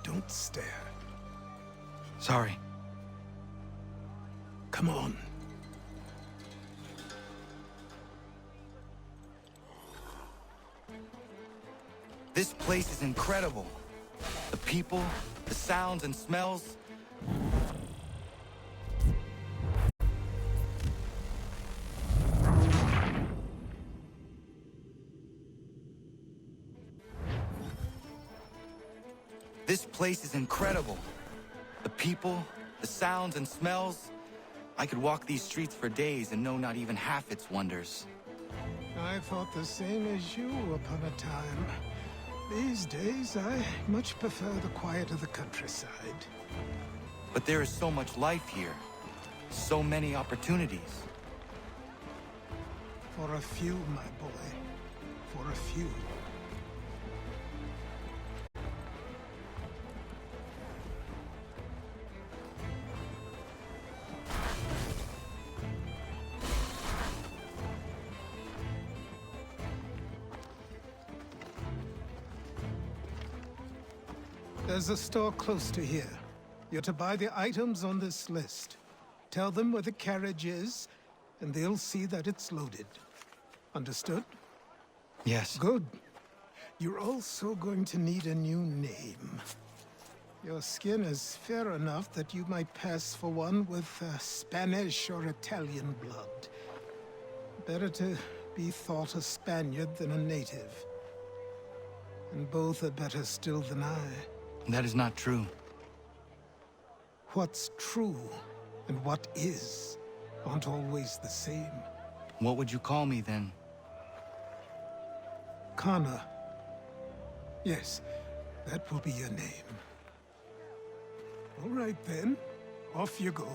Don't stare. Sorry. Come on. This place is incredible. The people, the sounds and smells. This place is incredible. The people, the sounds and smells. I could walk these streets for days and know not even half its wonders. I thought the same as you upon a time. These days, I much prefer the quiet of the countryside. But there is so much life here. So many opportunities. For a few, my boy. For a few. There's a store close to here. You're to buy the items on this list. Tell them where the carriage is, and they'll see that it's loaded. Understood? Yes. Good. You're also going to need a new name. Your skin is fair enough that you might pass for one with Spanish or Italian blood. Better to be thought a Spaniard than a native. And both are better still than I. That is not true. What's true and what is aren't always the same. What would you call me then? Kana. Yes, that will be your name. All right then, off you go.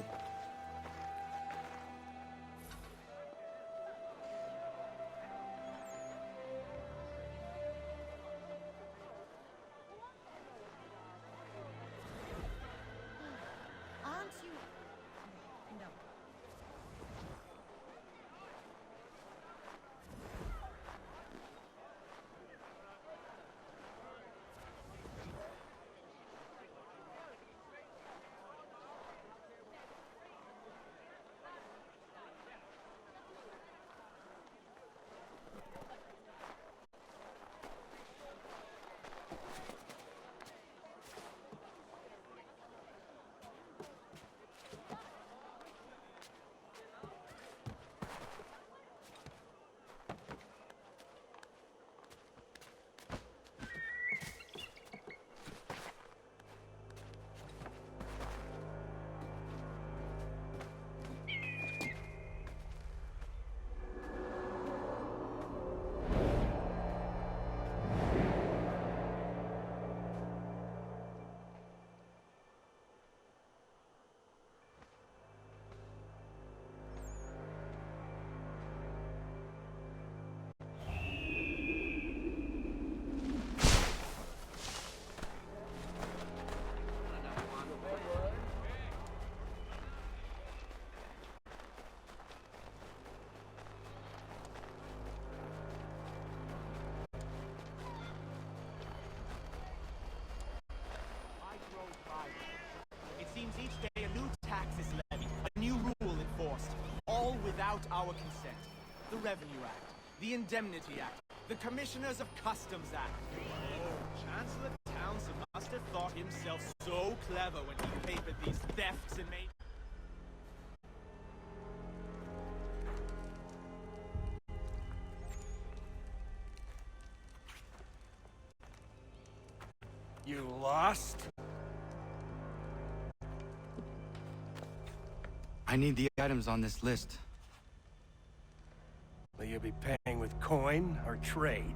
It seems each day a new tax is levied, a new rule enforced, all without our consent. The Revenue Act, the Indemnity Act, the Commissioners of Customs Act. Oh, Chancellor Townsend must have thought himself so clever when he papered these thefts and made... You lost? I need the items on this list. Will you be paying with coin or trade?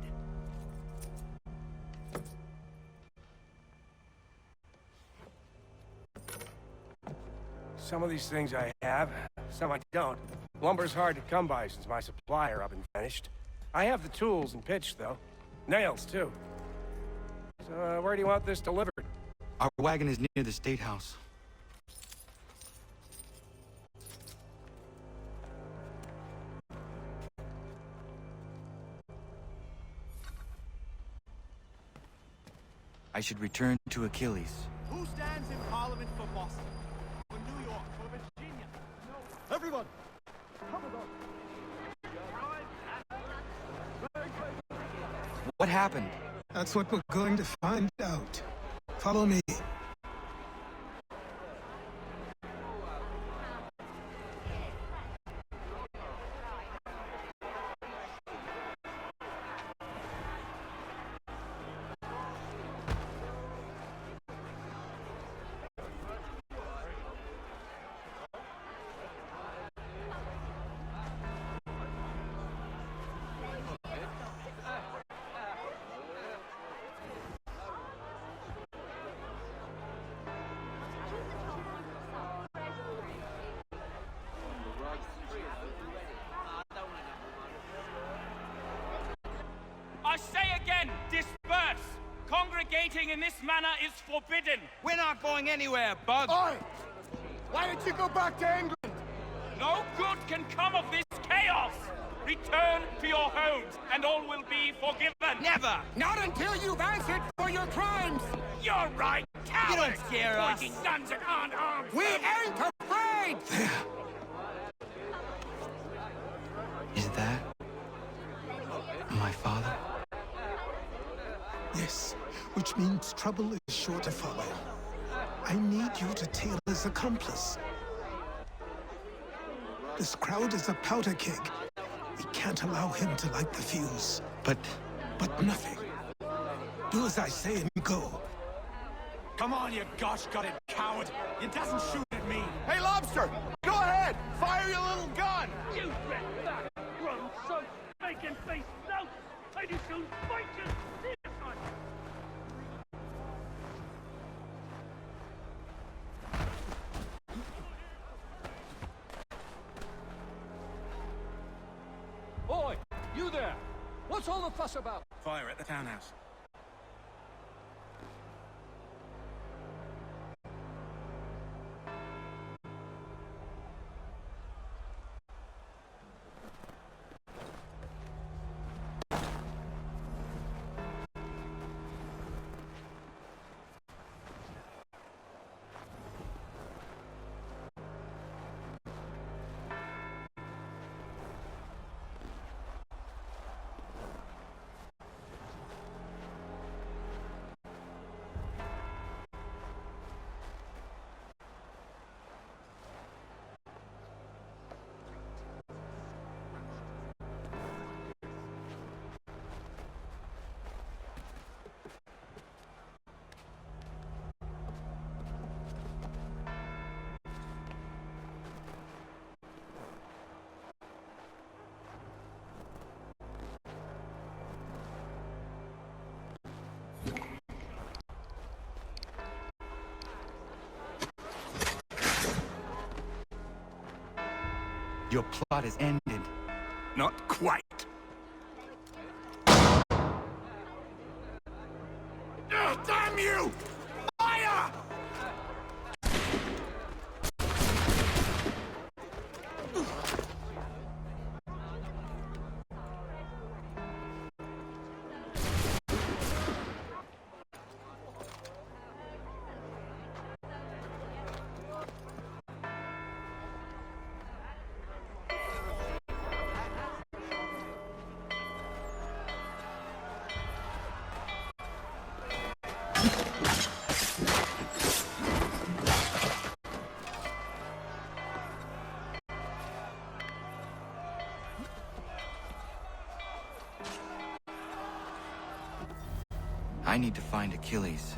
Some of these things I have, some I don't. Lumber's hard to come by since my supplier up and finished. I have the tools and pitch, though. Nails, too. So, where do you want this delivered? Our wagon is near the State House. I should return to Achilles. Who stands in Parliament for Boston? For New York? For Virginia? No. Everyone! Come on! What happened? That's what we're going to find out. Follow me. Men, disperse! Congregating in this manner is forbidden! We're not going anywhere, Bug! Oi! Why did you go back to England? No good can come of this chaos! Return to your homes, and all will be forgiven! Never! Not until you've answered for your crimes! You're right, cowards! You don't scare us! Pointing guns at unarmed arms! We ain't afraid! Is that my father? Yes, which means trouble is sure to follow. I need you to tail his accomplice. This crowd is a powder keg. We can't allow him to light the fuse. But nothing. Do as I say and go. Come on, you gosh-gutted coward! It doesn't shoot at me! Hey, Lobster! Go ahead! Fire your little gun! You bet that! Run, son! Bacon face now! I just don't fight you! Boy, you there! What's all the fuss about? Fire at the townhouse. Your plot is ended. Not quite. Damn you! Fire! I need to find Achilles.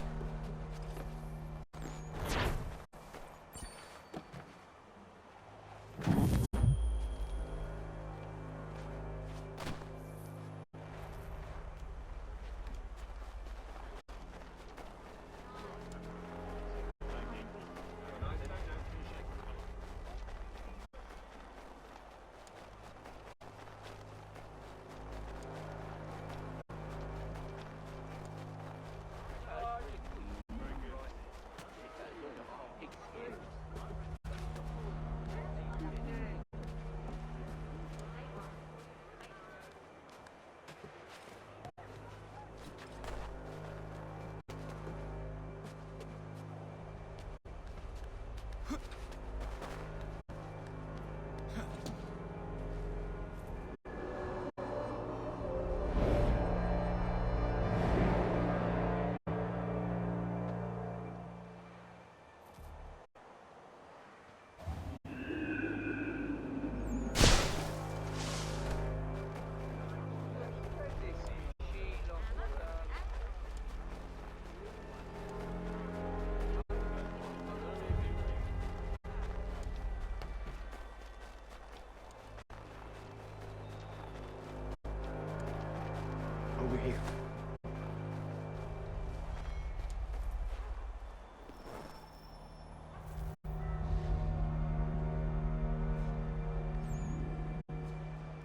Over here.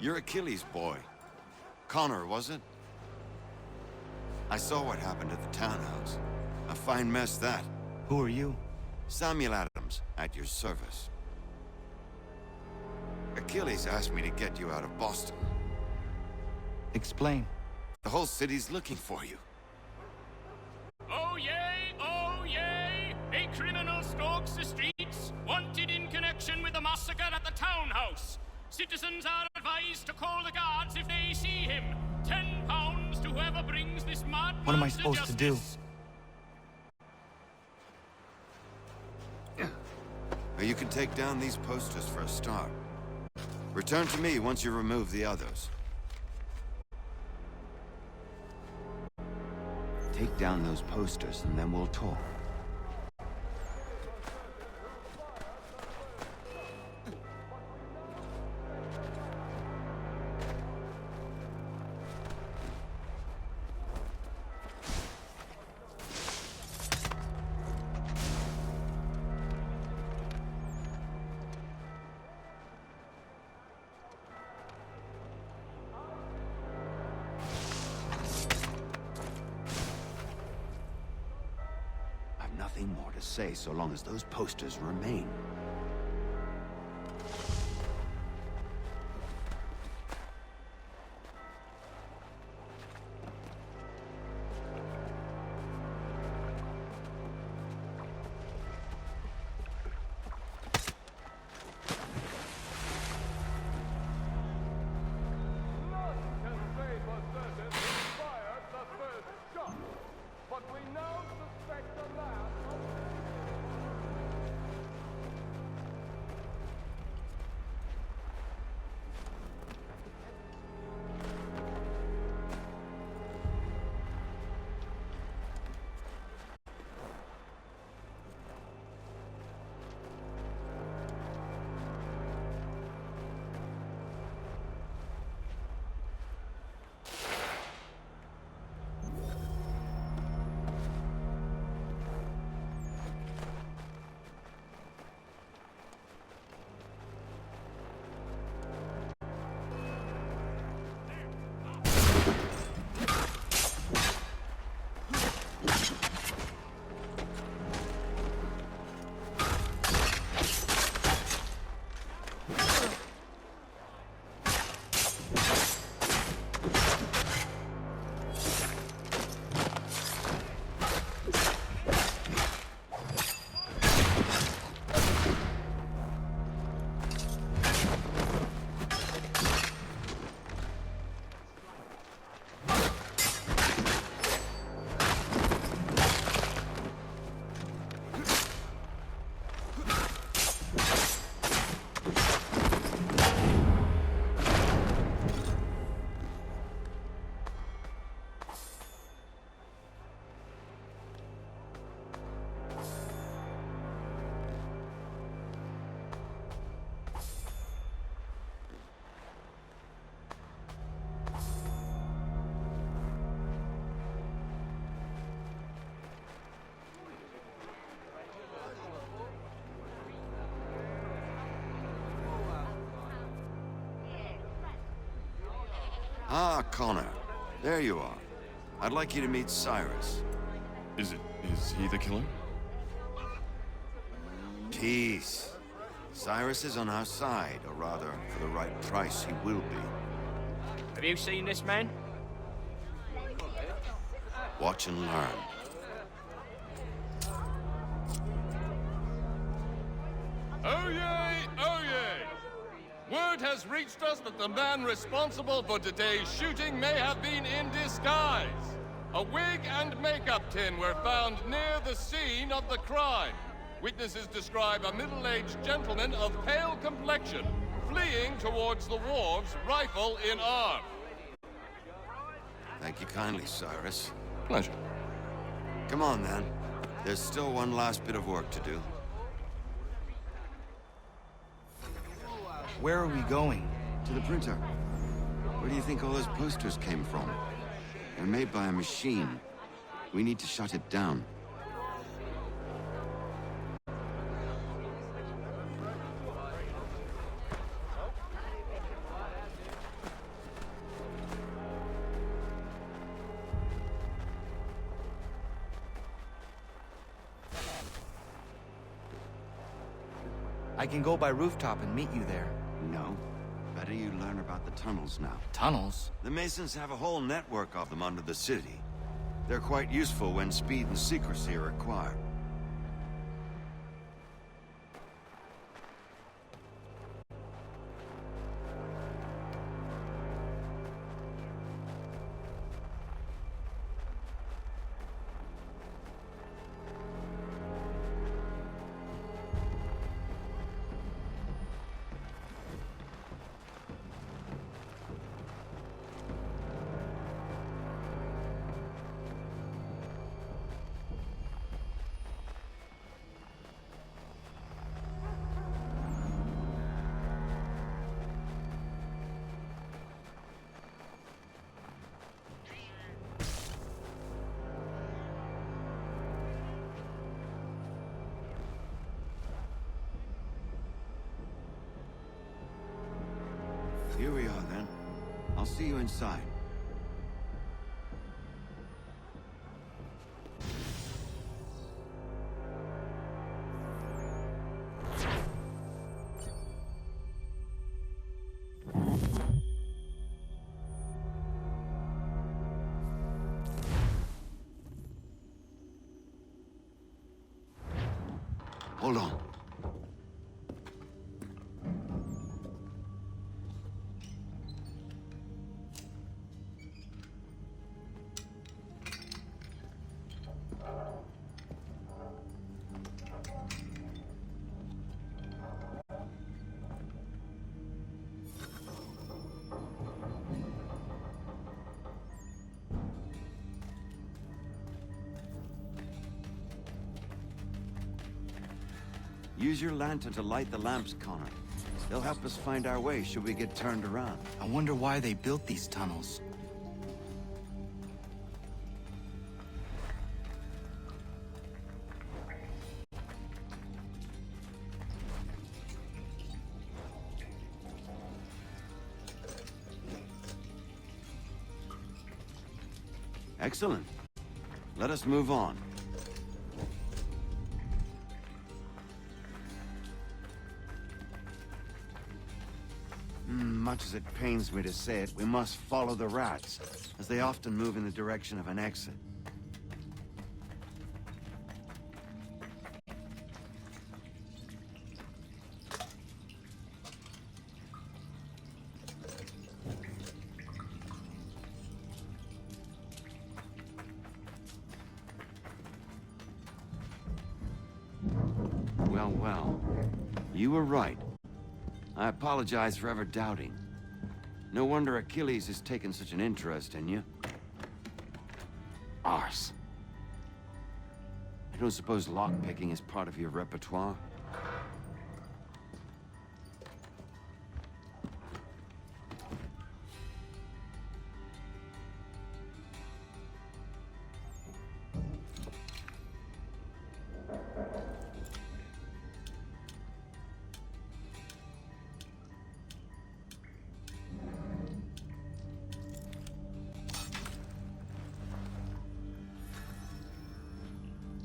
You're Achilles' boy. Connor, was it? I saw what happened at the townhouse. A fine mess, that. Who are you? Samuel Adams, at your service. Achilles asked me to get you out of Boston. Explain. The whole city's looking for you. Oh yay, oh yay! A criminal stalks the streets, wanted in connection with the massacre at the townhouse. Citizens are advised to call the guards if they see him. £10 to whoever brings this madman. What am I supposed to do? You can take down these posters for a start. Return to me once you remove the others. Take down those posters and then we'll talk. Nothing more to say so long as those posters remain. Ah, Connor. There you are. I'd like you to meet Cyrus. Is he the killer? Peace. Cyrus is on our side, or rather, for the right price, he will be. Have you seen this man? Watch and learn. Oh yay! Oh yay! Word has reached us that the man responsible for today's shooting may have been in disguise. A wig and makeup tin were found near the scene of the crime. Witnesses describe a middle-aged gentleman of pale complexion fleeing towards the wharves, rifle in arm. Thank you kindly, Cyrus. Pleasure. Come on, then. There's still one last bit of work to do. Where are we going? To the printer. Where do you think all those posters came from? They're made by a machine. We need to shut it down. I can go by rooftop and meet you there. No. Better you learn about the tunnels now. Tunnels? The Masons have a whole network of them under the city. They're quite useful when speed and secrecy are required. Here we are, then. I'll see you inside. Hold on. Use your lantern to light the lamps, Connor. They'll help us find our way should we get turned around. I wonder why they built these tunnels. Excellent. Let us move on. Much as it pains me to say it, we must follow the rats, as they often move in the direction of an exit. Well, well. You were right. I apologize for ever doubting. No wonder Achilles has taken such an interest in you. Arse. I don't suppose lockpicking is part of your repertoire?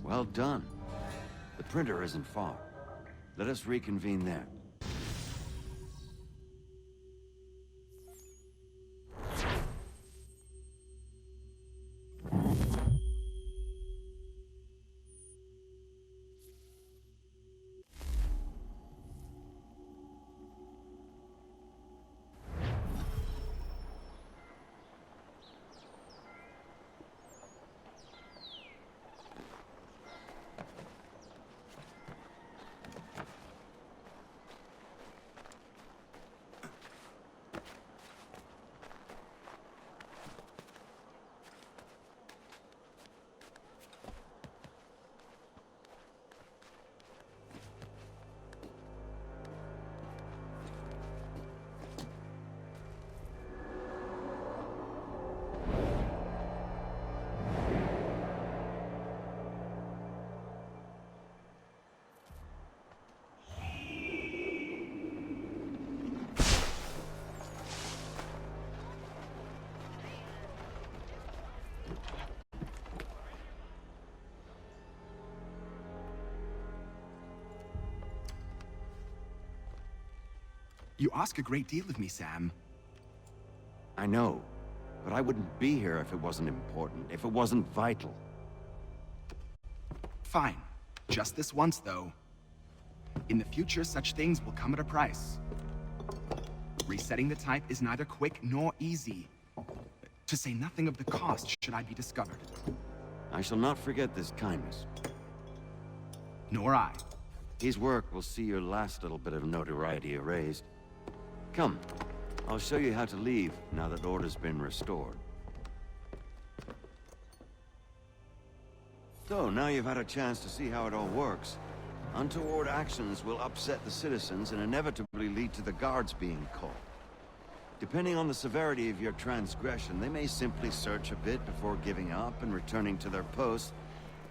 Well done. The printer isn't far. Let us reconvene there. You ask a great deal of me, Sam. I know, but I wouldn't be here if it wasn't important, if it wasn't vital. Fine. Just this once, though. In the future, such things will come at a price. Resetting the type is neither quick nor easy. To say nothing of the cost should I be discovered. I shall not forget this kindness. Nor I. His work will see your last little bit of notoriety erased. Come, I'll show you how to leave now that order's been restored. So, now you've had a chance to see how it all works. Untoward actions will upset the citizens and inevitably lead to the guards being called. Depending on the severity of your transgression, they may simply search a bit before giving up and returning to their posts.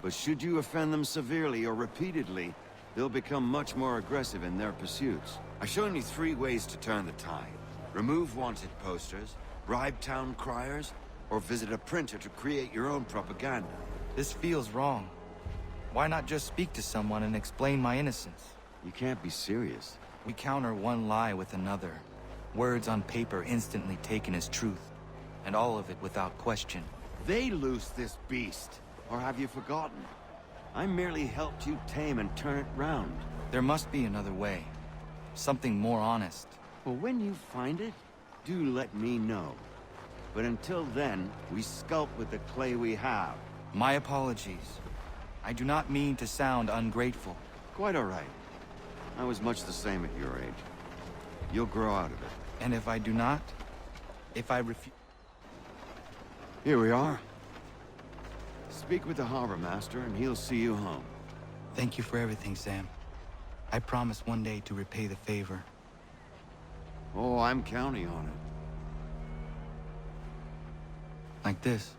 But should you offend them severely or repeatedly, they'll become much more aggressive in their pursuits. I've shown you 3 ways to turn the tide. Remove wanted posters, bribe town criers, or visit a printer to create your own propaganda. This feels wrong. Why not just speak to someone and explain my innocence? You can't be serious. We counter one lie with another. Words on paper instantly taken as truth. And all of it without question. They loose this beast. Or have you forgotten? I merely helped you tame and turn it round. There must be another way. Something more honest. Well, when you find it, do let me know. But until then, we sculpt with the clay we have. My apologies. I do not mean to sound ungrateful. Quite all right. I was much the same at your age. You'll grow out of it. And if I do not? If I refuse... Here we are. Speak with the harbor master and he'll see you home. Thank you for everything, Sam. I promise one day to repay the favor. Oh, I'm counting on it. Like this.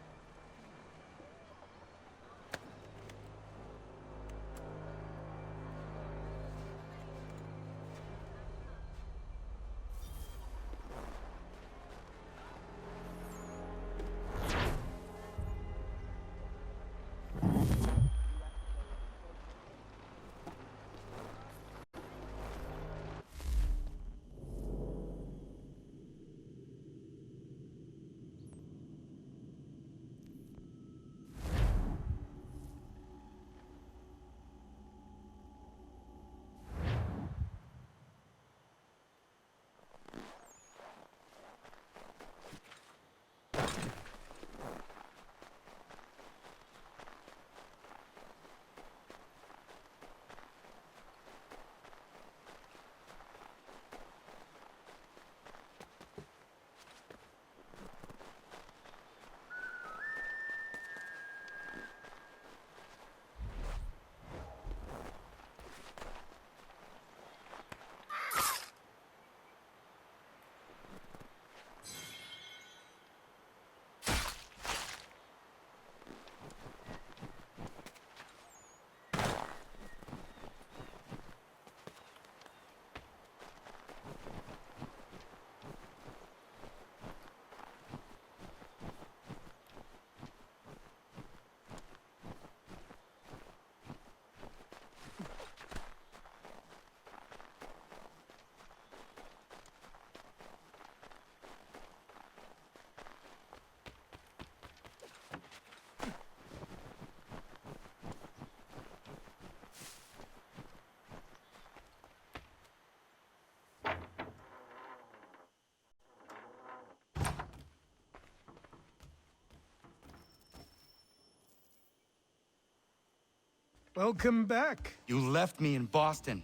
Welcome back. You left me in Boston.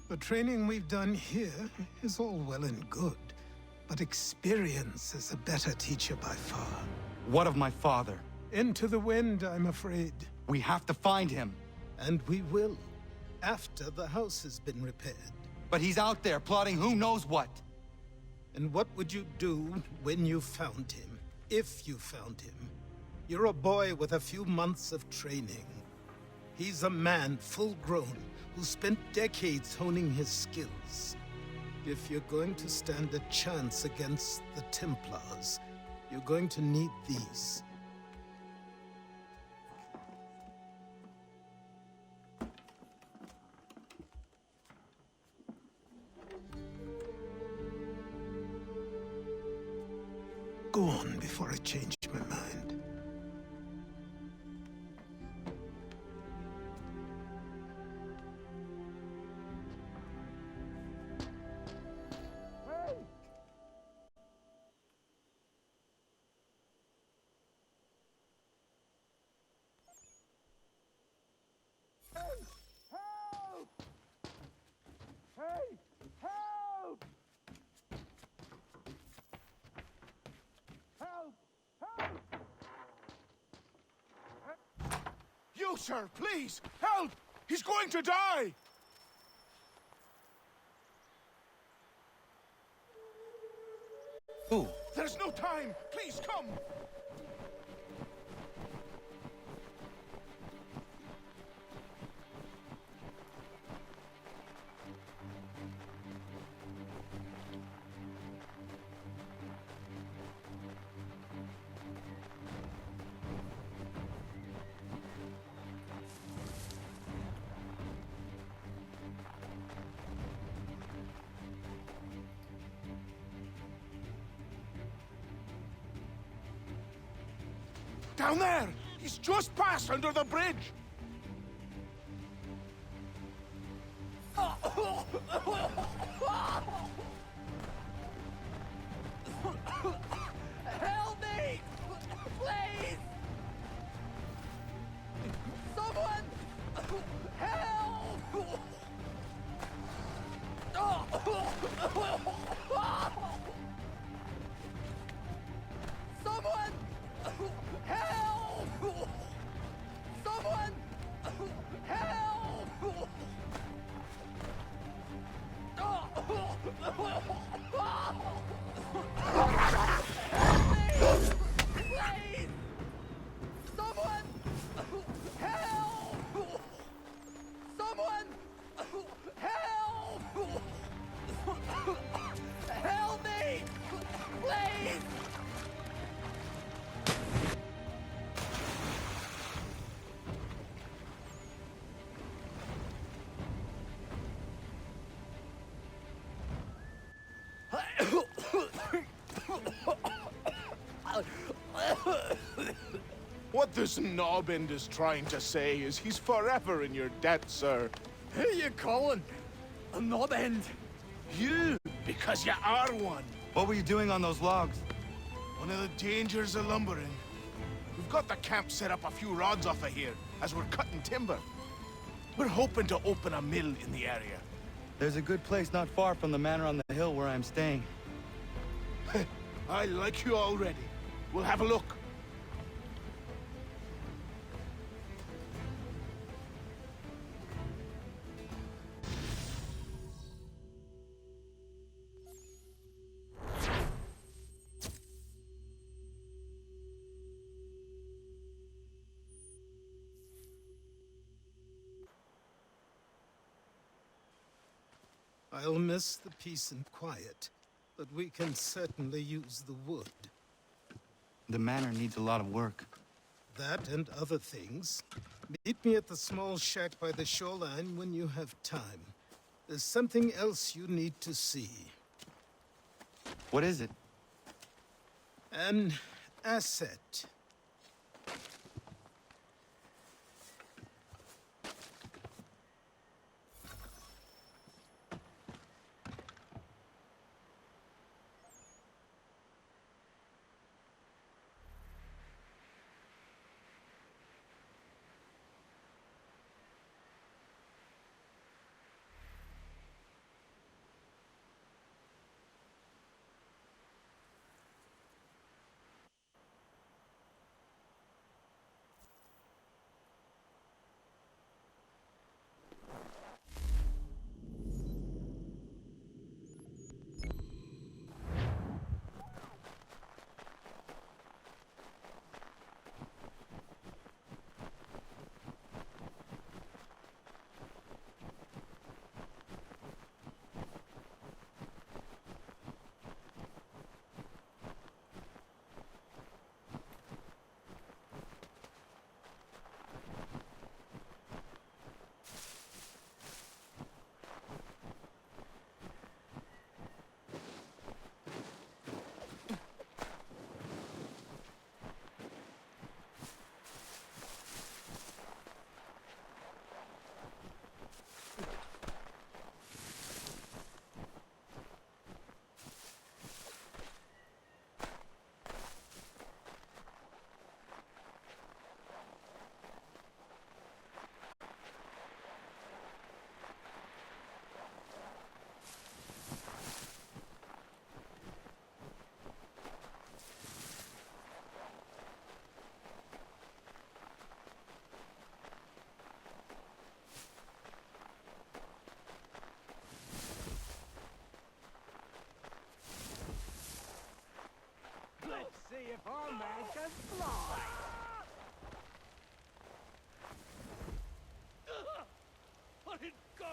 The training we've done here is all well and good, but experience is a better teacher by far. What of my father? Into the wind, I'm afraid. We have to find him. And we will, after the house has been repaired. But he's out there plotting who knows what. And what would you do when you found him? If you found him? You're a boy with a few months of training. He's a man full grown who spent decades honing his skills. If you're going to stand a chance against the Templars, you're going to need these. go on before I change my mind. You, sir, please! Help! He's going to die! Who? There's no time! Please, come! Down there! He's just passed under the bridge! Help me! Please! Someone! Help! Someone! Help! Someone! Help! Help me! Please! Someone! Help! Someone! Help! Help me! Please! What this knobbend is trying to say is he's forever in your debt, sir. Who you calling? A knob-end? You, because you are one. What were you doing on those logs? One of the dangers of lumbering. We've got the camp set up a few rods off of here, as we're cutting timber. We're hoping to open a mill in the area. There's a good place not far from the manor on the hill where I'm staying. I like you already. We'll have a look. I'll miss the peace and quiet, but we can certainly use the wood. The manor needs a lot of work. That and other things. Meet me at the small shack by the shoreline when you have time. There's something else you need to see. What is it? An asset.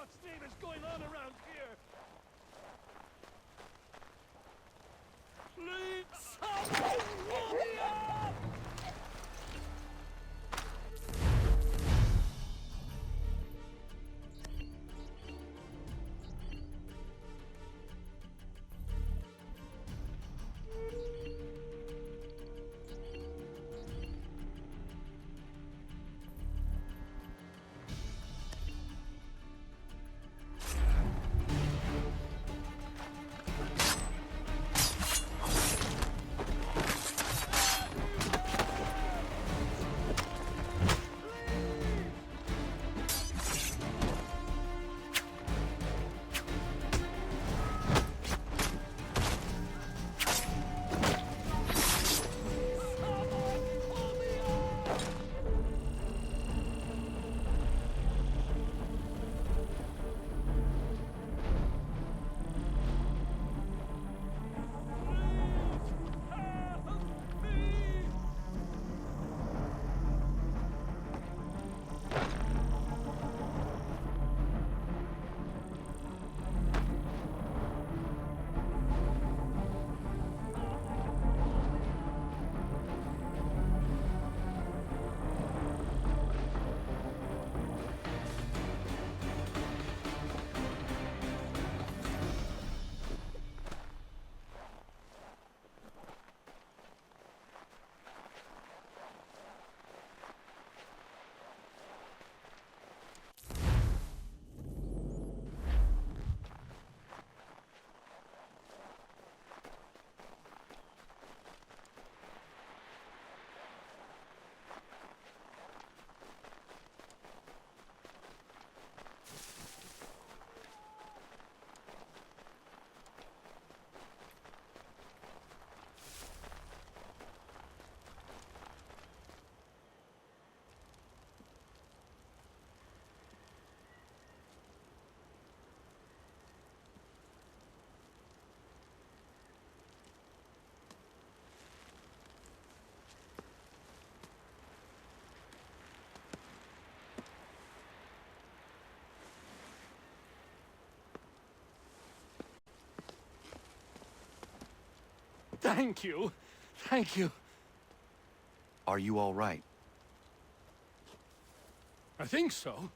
God's name is going on around here? Please, someone pull me up! Thank you. Thank you. Are you all right? I think so.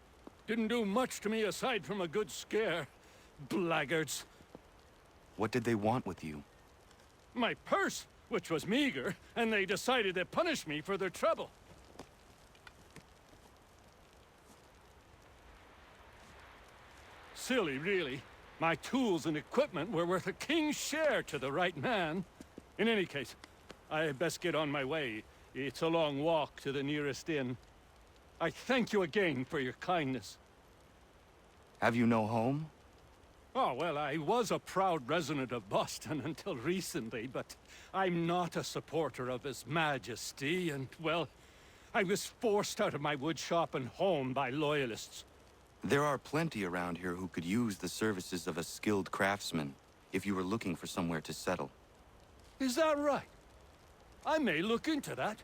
Didn't do much to me aside from a good scare. Blackguards. What did they want with you? My purse, which was meager, and they decided to punish me for their trouble. Silly, really. My tools and equipment were worth a king's share to the right man. In any case, I had best get on my way. It's a long walk to the nearest inn. I thank you again for your kindness. Have you no home? Oh, well, I was a proud resident of Boston until recently, but I'm not a supporter of His Majesty, and, well, I was forced out of my woodshop and home by loyalists. There are plenty around here who could use the services of a skilled craftsman if you were looking for somewhere to settle. Is that right? I may look into that.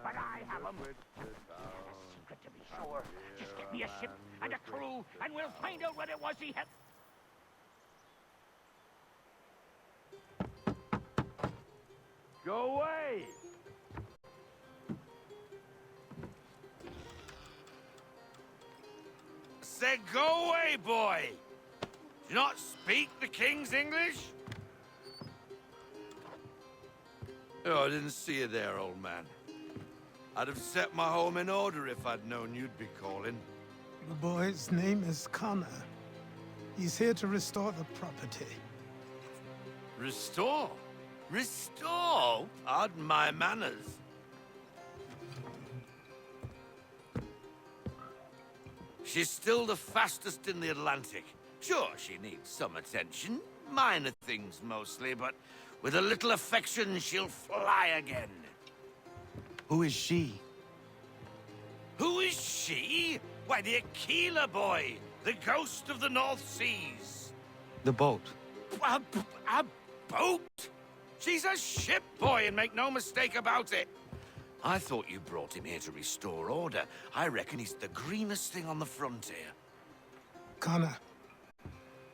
But I have them. Secret to be sure. Just get me a ship and a crew, and we'll find out what it was he had. Go away! Said go away, boy! Do you not speak the King's English? Oh, I didn't see you there, old man. I'd have set my home in order if I'd known you'd be calling. The boy's name is Connor. He's here to restore the property. Restore? Restore? Pardon my manners. She's still the fastest in the Atlantic. Sure, she needs some attention. Minor things mostly, but with a little affection, she'll fly again. Who is she? Who is she? Why, the Aquila boy, the ghost of the North Seas. The boat. A boat? She's a ship boy, and make no mistake about it. I thought you brought him here to restore order. I reckon he's the greenest thing on the frontier. Connor,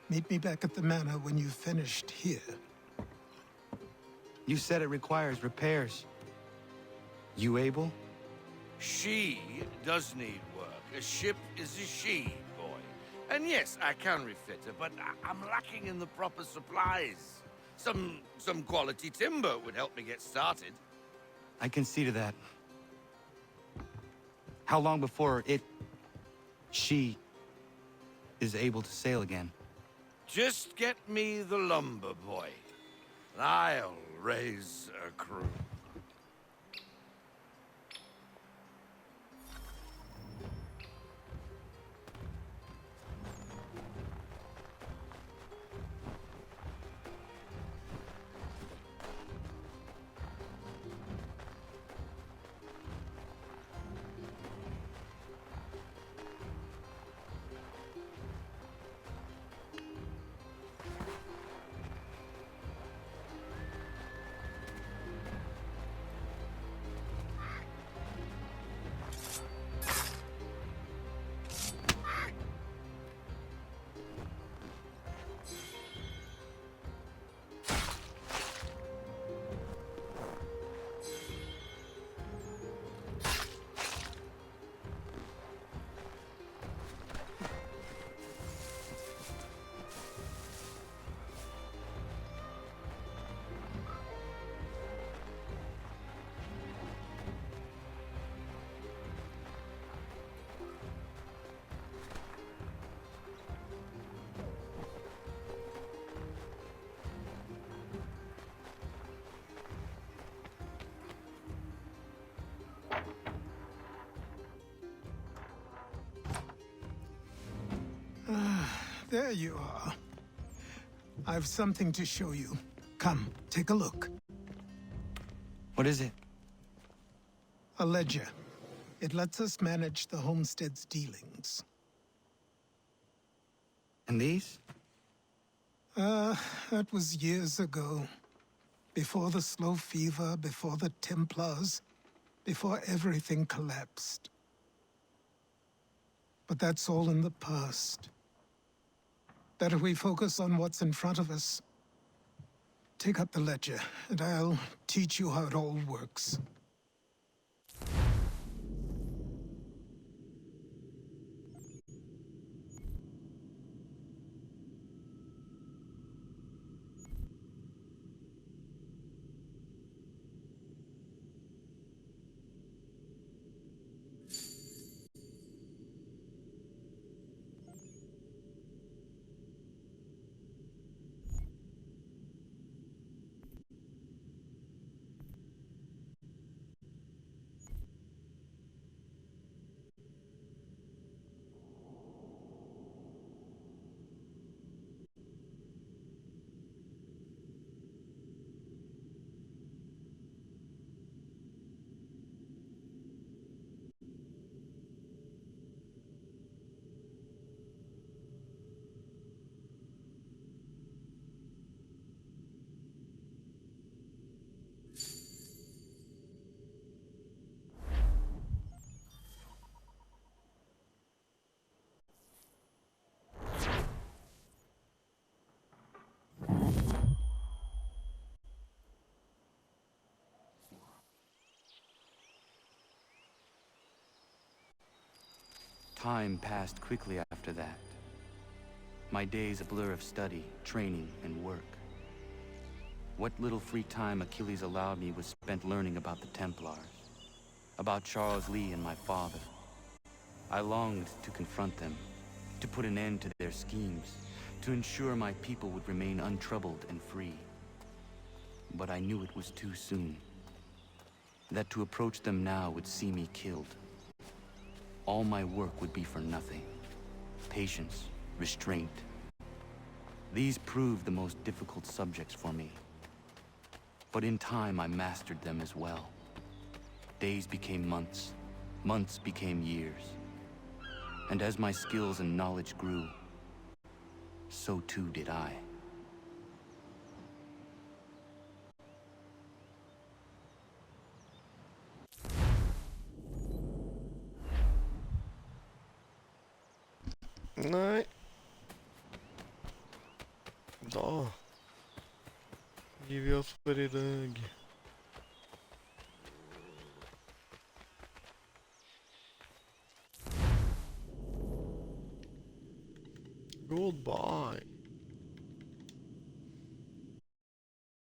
meet me back at the manor when you've finished here. You said it requires repairs. You able? She does need work. A ship is a she, boy. And yes, I can refit her, but I'm lacking in the proper supplies. Some quality timber would help me get started. I can see to that. How long before she is able to sail again? Just get me the lumber, boy, and I'll raise a crew. There you are. I've something to show you. Come, take a look. What is it? A ledger. It lets us manage the homestead's dealings. And these? That was years ago. Before the slow fever, before the Templars, before everything collapsed. But that's all in the past. Better we focus on what's in front of us. Take up the ledger, and I'll teach you how it all works. Time passed quickly after that. My days a blur of study, training, and work. What little free time Achilles allowed me was spent learning about the Templars, about Charles Lee and my father. I longed to confront them, to put an end to their schemes, to ensure my people would remain untroubled and free. But I knew it was too soon, that to approach them now would see me killed. All my work would be for nothing. Patience, restraint. These proved the most difficult subjects for me. But in time, I mastered them as well. Days became months, months became years. And as my skills and knowledge grew, so too did I. Nei. Da gir vi oss for i dag. Goodbye.